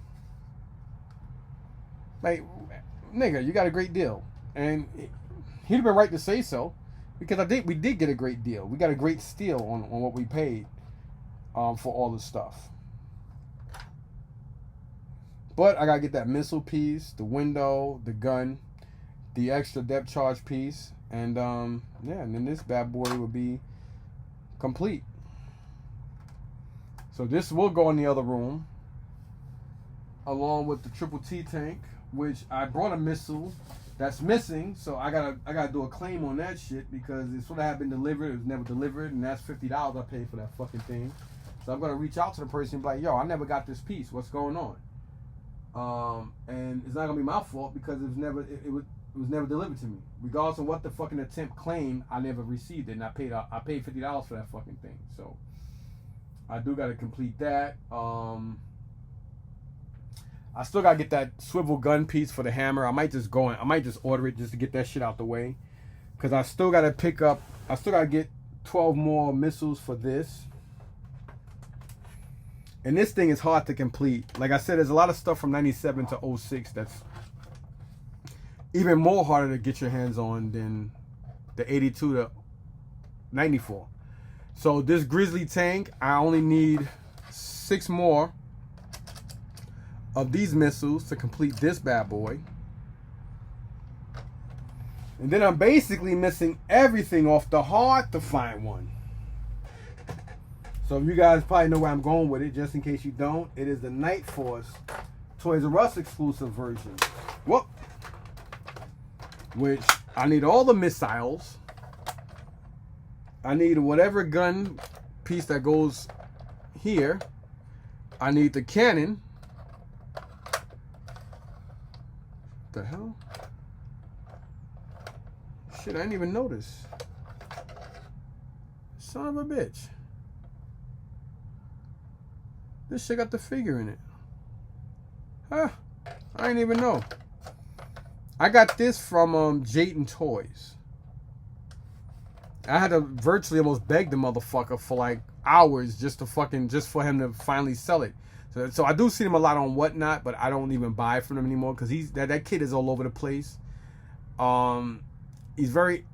nigga, you got a great deal. And he'd have been right to say so, because we did get a great deal. We got a great steal on what we paid for all the stuff. But I got to get that missile piece, the window, the gun, the extra depth charge piece, and yeah, and then this bad boy will be complete. So this will go in the other room, along with the triple T tank, which I brought a missile that's missing. So I gotta do a claim on that shit because it's supposed to have been delivered. It was never delivered, and that's $50 I paid for that fucking thing. So I'm gonna reach out to the person and be like, yo, I never got this piece. What's going on? And it's not gonna be my fault because it was never delivered to me. Regardless of what the fucking attempt claimed, I never received it, and I paid $50 for that fucking thing. So I do gotta complete that. I still gotta get that swivel gun piece for the hammer. I might just order it just to get that shit out the way, because I still gotta get 12 more missiles for this. And this thing is hard to complete. Like I said, there's a lot of stuff from 97 to 06 that's even more harder to get your hands on than the 82 to 94. So this Grizzly tank, I only need 6 more of these missiles to complete this bad boy. And then I'm basically missing everything off the hard to find one. So you guys probably know where I'm going with it. Just in case you don't, it is the Night Force Toys R Us exclusive version. Whoop. Which I need all the missiles. I need whatever gun piece that goes here. I need the cannon. The hell? Shit, I didn't even notice. Son of a bitch. This shit got the figure in it. Huh. I didn't even know. I got this from Jayton Toys. I had to virtually almost beg the motherfucker for like hours just for him to finally sell it. So I do see him a lot on Whatnot, but I don't even buy from him anymore because that kid is all over the place. He's very,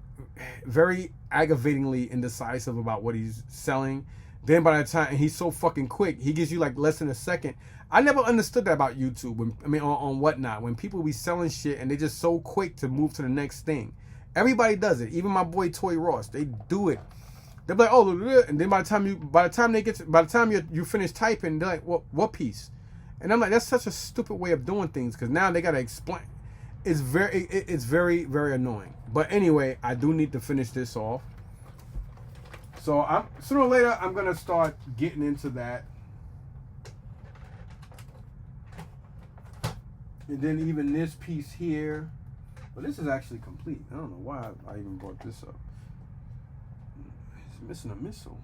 very aggravatingly indecisive about what he's selling. Then by the time he's so fucking quick, he gives you like less than a second. I never understood that about YouTube. On Whatnot, when people be selling shit and they're just so quick to move to the next thing. Everybody does it. Even my boy Toy Ross, they do it. They're like, oh, and then by the time you finish typing, they're like, what piece? And I'm like, that's such a stupid way of doing things because now they gotta explain. It's very, very annoying. But anyway, I do need to finish this off. So sooner or later, I'm gonna start getting into that. And then even this piece here, but this is actually complete. I don't know why I even brought this up. It's missing a missile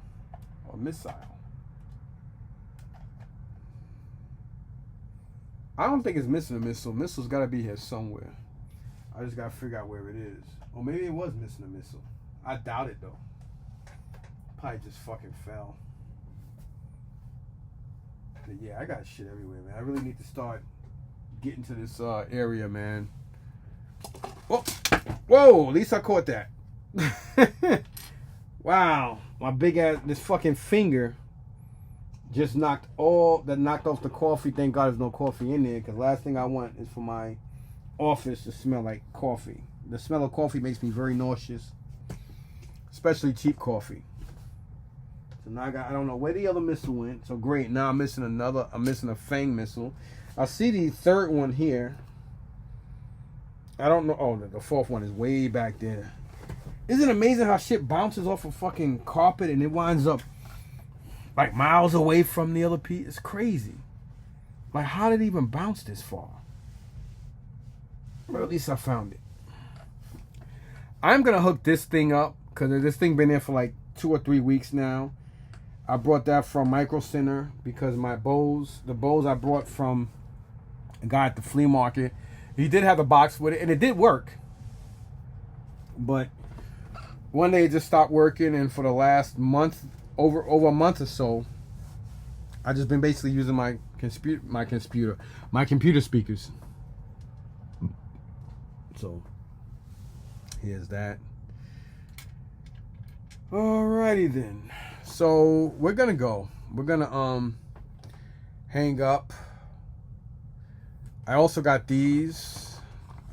or missile. I don't think it's missing a missile. Missile's got to be here somewhere. I just got to figure out where it is. Or maybe it was missing a missile. I doubt it though. Probably just fucking fell. But yeah, I got shit everywhere, man. I really need to start getting to this area, man. Oh, whoa! At least I caught that. Wow, my big ass, this fucking finger just knocked off the coffee. Thank God there's no coffee in there, because last thing I want is for my office to smell like coffee. The smell of coffee makes me very nauseous, especially cheap coffee. So now I don't know where the other missile went. So great, now I'm missing a Fang missile. I see the third one here. I don't know. Oh, the fourth one is way back there. Isn't it amazing how shit bounces off a fucking carpet and it winds up like miles away from the other piece? It's crazy. Like, how did it even bounce this far? Well, at least I found it. I'm gonna hook this thing up because this thing been there for like 2 or 3 weeks now. I brought that from Micro Center because the bows I brought from a guy at the flea market, he did have a box with it and it did work. But one day it just stopped working, and for the last month, over a month or so, I just been basically using my computer speakers. So here's that. Alrighty then. So we're gonna go. We're gonna hang up. I also got these.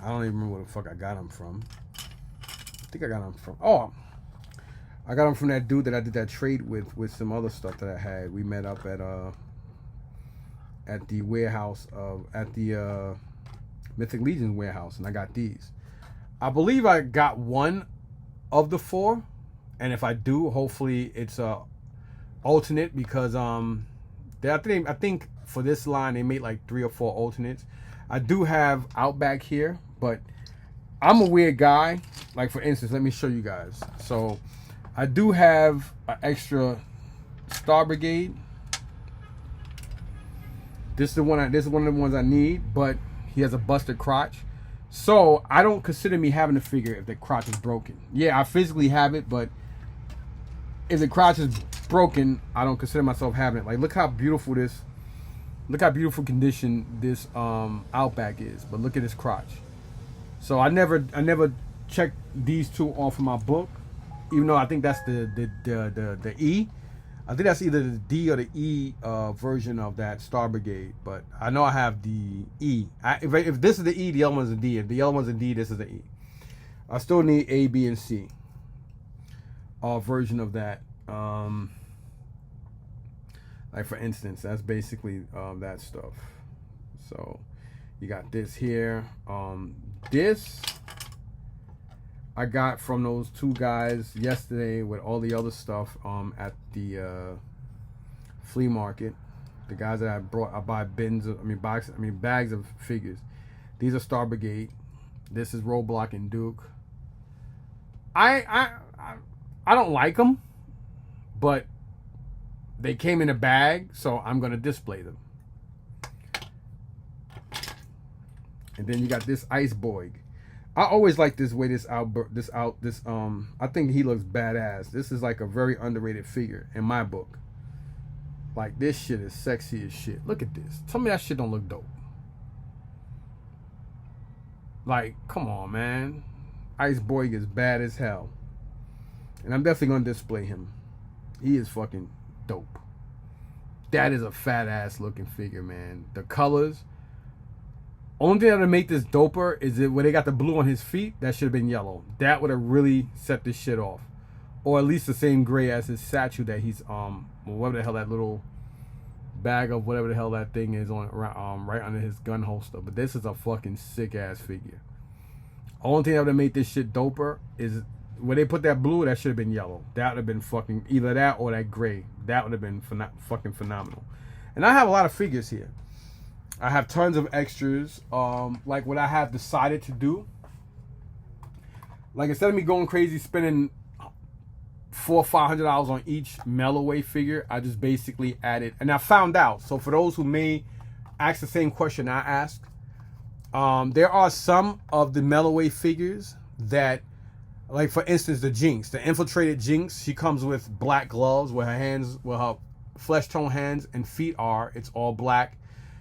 I don't even remember where the fuck I got them from. I think I got them from. Oh, I got them from that dude that I did that trade with some other stuff that I had. We met up at the warehouse at the Mythic Legion warehouse, and I got these. I believe I got one of the 4, and if I do, hopefully it's a alternate, because I think for this line they made like 3 or 4 alternates. I do have Outback here, but I'm a weird guy. Like, for instance, let me show you guys. So I do have an extra Star Brigade. This is one of the ones I need, but he has a busted crotch. So I don't consider me having to figure if the crotch is broken. Yeah, I physically have it, but if the crotch is broken, I don't consider myself having it. Like, look how beautiful condition this Outback is. But look at his crotch. So I never checked these two off of my book, even though I think that's the E. I think that's either the D or the E version of that Star Brigade, but I know I have the E. If this is the E, the other one's a D. If the other one's a D, this is the E. I still need A, B, and C version of that. Like, for instance, that's basically that stuff. So you got this here. This I got from those 2 guys yesterday with all the other stuff at the flea market. The guys that I buy bags of figures. These are Star Brigade. This is Roadblock and Duke. I don't like them, but they came in a bag, so I'm gonna display them. And then you got this Iceborg. I always like this way I think he looks badass. This is like a very underrated figure in my book. Like, this shit is sexy as shit. Look at this. Tell me that shit don't look dope. Like, come on, man. Iceborg is bad as hell. And I'm definitely gonna display him. He is fucking dope. That is a fat ass looking figure, man. The colors. Only thing that would make this doper is that when they got the blue on his feet, that should have been yellow. That would have really set this shit off. Or at least the same gray as his statue that he's whatever the hell that little bag of whatever the hell that thing is on right under his gun holster. But this is a fucking sick ass figure. Only thing that would have made this shit doper is when they put that blue, that should have been yellow. That would have been fucking either that or that gray. That would have been fucking phenomenal. And I have a lot of figures here. I have tons of extras. Like what I have decided to do. Like, instead of me going crazy spending $400 or $500 on each mail away figure, I just basically added, and I found out. So for those who may ask the same question I asked, there are some of the mail away figures that, like for instance, the Jinx, the infiltrated Jinx, she comes with black gloves with her flesh tone hands and feet are. It's all black.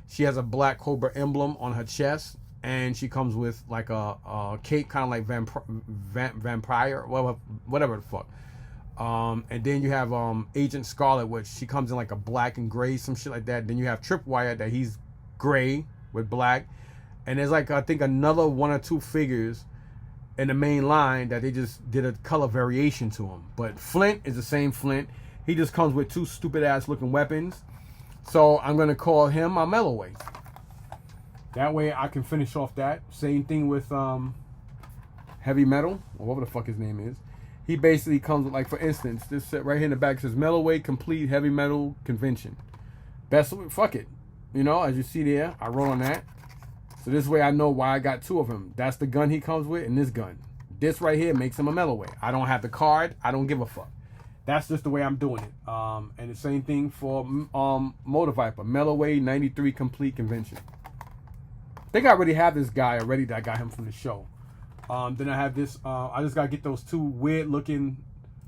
She has a black cobra emblem on her chest, and she comes with like a cape, kind of like vampire, whatever the fuck. And then you have Agent Scarlet, which she comes in like a black and gray, some shit like that. Then you have Tripwire, that he's gray with black. And there's like, I think, another 1 or 2 figures in the main line that they just did a color variation to him. But Flint is the same Flint. He just comes with 2 stupid ass looking weapons. So I'm going to call him my Melloway. That way I can finish off that. Same thing with Heavy Metal, or whatever the fuck his name is. He basically comes with, like, for instance, this set right here in the back says Melloway Complete Heavy Metal Convention. Best, fuck it. You know, as you see there, I roll on that. So this way I know why I got 2 of him. That's the gun he comes with, and this gun. This right here makes him a Melloway. I don't have the card. I don't give a fuck. That's just the way I'm doing it. And the same thing for Motor Viper. Melloway 93 Complete Convention. I think I already have this guy already that I got him from the show. Then I have this. I just got to get those 2 weird looking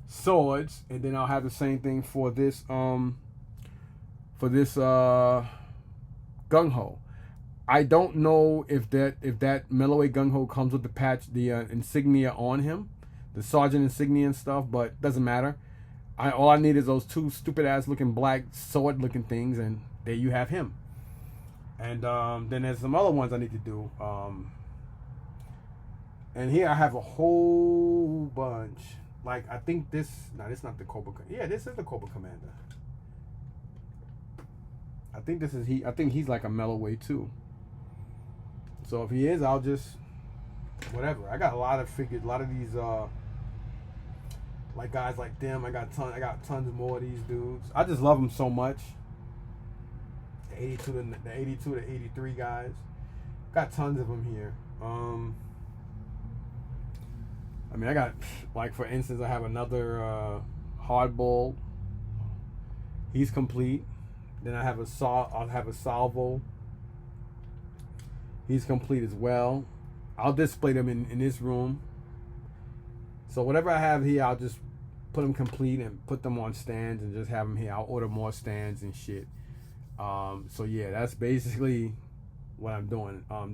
swords. And then I'll have the same thing for this. Gung Ho. I don't know if that Melloway Gung Ho comes with the patch, the insignia on him, the sergeant insignia and stuff, but doesn't matter. All I need is those 2 stupid ass looking black sword looking things, and there you have him. And then there's some other ones I need to do. And here I have a whole bunch. Like, I think this. No, this is not the Cobra. Yeah, this is the Cobra Commander. I think this is he. I think he's like a Melloway too. So if he is, I'll just whatever. I got a lot of figures, a lot of these like guys like them. I got tons more of these dudes. I just love them so much. The 82 to 83 guys. Got tons of them here. I mean, I got, like, for instance, I have another Hardball. He's complete. Then I'll have a Salvo. He's complete as well. I'll display them in this room. So whatever I have here, I'll just put them complete and put them on stands and just have them here. I'll order more stands and shit. So yeah, that's basically what I'm doing. I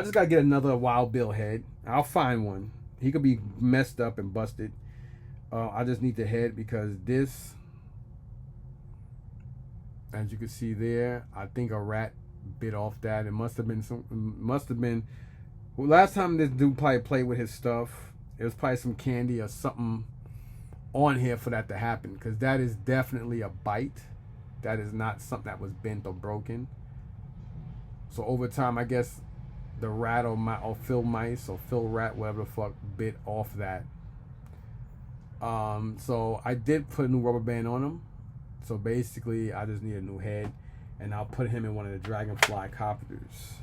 just gotta get another Wild Bill head. I'll find one. He could be messed up and busted. I just need the head because this, as you can see there, I think a rat bit off that. It must have been well, last time this dude probably played with his stuff, it was probably some candy or something on here for that to happen, because that is definitely a bite. That is not something that was bent or broken. So over time, I guess the rat or Phil mice or Phil rat, whatever the fuck, bit off that. So I did put a new rubber band on him. So basically, I just need a new head, and I'll put him in one of the Dragonfly copters.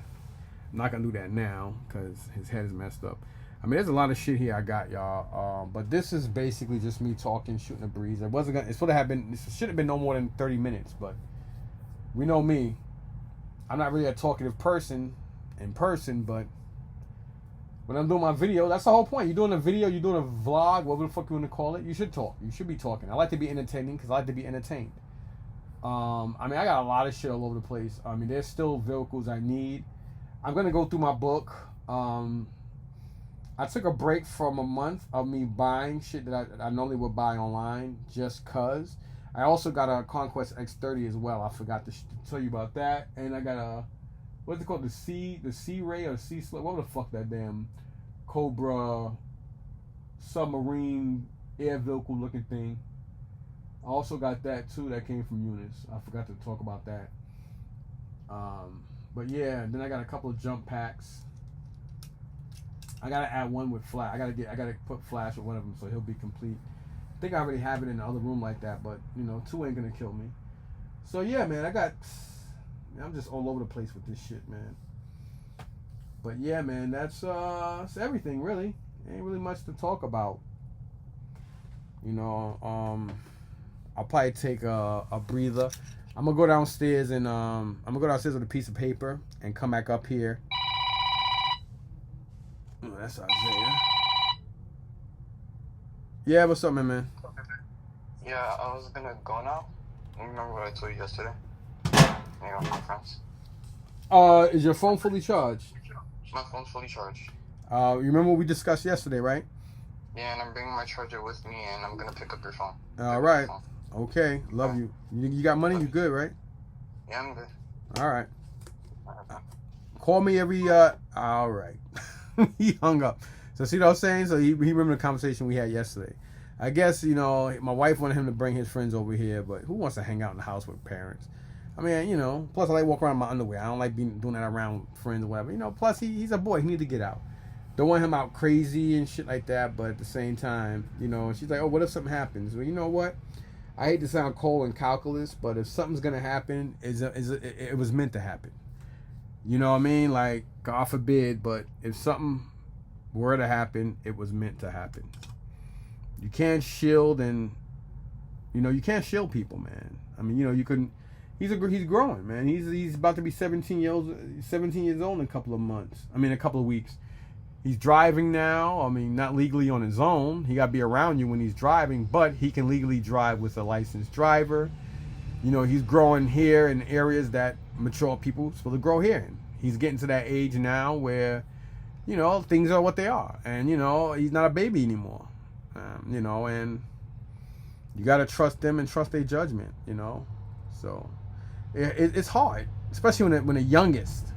I'm not gonna do that now because his head is messed up. I mean, there's a lot of shit here I got, y'all. But this is basically just me talking, shooting a breeze. It wasn't gonna. It should have been no more than 30 minutes. But we know me. I'm not really a talkative person in person, but when I'm doing my video, that's the whole point. You're doing a video, you're doing a vlog, whatever the fuck you want to call it. You should talk. You should be talking. I like to be entertaining because I like to be entertained. I mean, I got a lot of shit all over the place. I mean, there's still vehicles I need. I'm gonna go through my book. I took a break from a month of me buying shit that I normally would buy online just cause. I also got a Conquest X30 as well. I forgot to tell you about that. And I got a, what's it called? The Sea Ray or Sea Slip? What the fuck that damn Cobra submarine air vehicle looking thing. I also got that too. That came from Eunice. I forgot to talk about that. But yeah, then I got a couple of jump packs. I gotta add one with Flash. I gotta put Flash with one of them so he'll be complete. I think I already have it in the other room like that, but you know, 2 ain't gonna kill me. So yeah, man, I'm just all over the place with this shit, man. But yeah, man, that's everything really. Ain't really much to talk about. You know, I'll probably take a breather. I'm gonna go downstairs and with a piece of paper and come back up here. Oh, that's Isaiah. Yeah, what's up, man? Yeah, I was gonna go now. You remember what I told you yesterday? Hang out with my friends. Is your phone fully charged? My phone's fully charged. You remember what we discussed yesterday, right? Yeah, and I'm bringing my charger with me, and I'm gonna pick up your phone. All right. Okay. Love you. You got money? You good, right? Yeah, I'm good. All right. Call me every. All right. He hung up. So see what I'm saying? So he remembered the conversation we had yesterday. I guess, you know, my wife wanted him to bring his friends over here, but who wants to hang out in the house with parents? I mean, you know, plus I like walk around in my underwear. I don't like doing that around friends or whatever. You know, plus he's a boy. He need to get out. Don't want him out crazy and shit like that, but at the same time, you know, she's like, oh, what if something happens? Well, you know what? I hate to sound cold and calculus, but if something's going to happen, it was meant to happen. You know what I mean? Like, God forbid, but if something were to happen, it was meant to happen. You can't shield and, you know, you can't shield people, man. I mean, you know, you couldn't. He's growing, man. He's about to be 17 years old in a couple of months. I mean, a couple of weeks. He's driving now. I mean, not legally on his own. He got to be around you when he's driving, but he can legally drive with a licensed driver. You know, he's growing here in areas that mature people are supposed to grow here in. He's getting to that age now where, you know, things are what they are. And, you know, he's not a baby anymore. You know, and you got to trust them and trust their judgment, you know. So it's hard, especially when the youngest.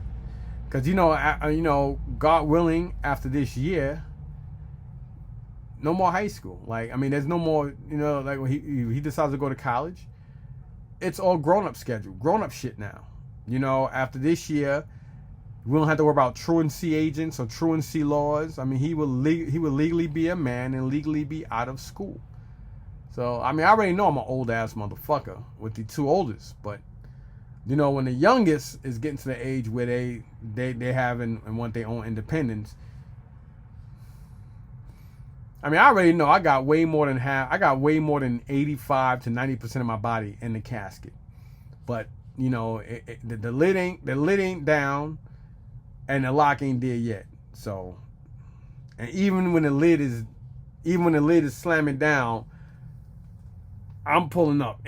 Because, you know, God willing, after this year, no more high school. Like, I mean, there's no more, you know, like when he decides to go to college, it's all grown-up schedule, grown-up shit now. You know, after this year, we don't have to worry about truancy agents or truancy laws. I mean, he will legally be a man and legally be out of school. So, I mean, I already know I'm an old-ass motherfucker with the two oldest. But, you know, when the youngest is getting to the age where they have and want their own independence, I mean, I already know I got way more than 85 to 90% of my body in the casket. But, you know, the lid ain't down. And the lock ain't there yet. So, and even when the lid is slamming down, I'm pulling up.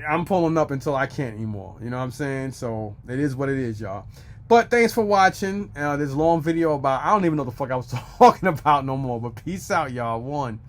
I'm pulling up until I can't anymore. You know what I'm saying? So it is what it is, y'all. But thanks for watching. This long video about, I don't even know what the fuck I was talking about no more. But peace out, y'all. One.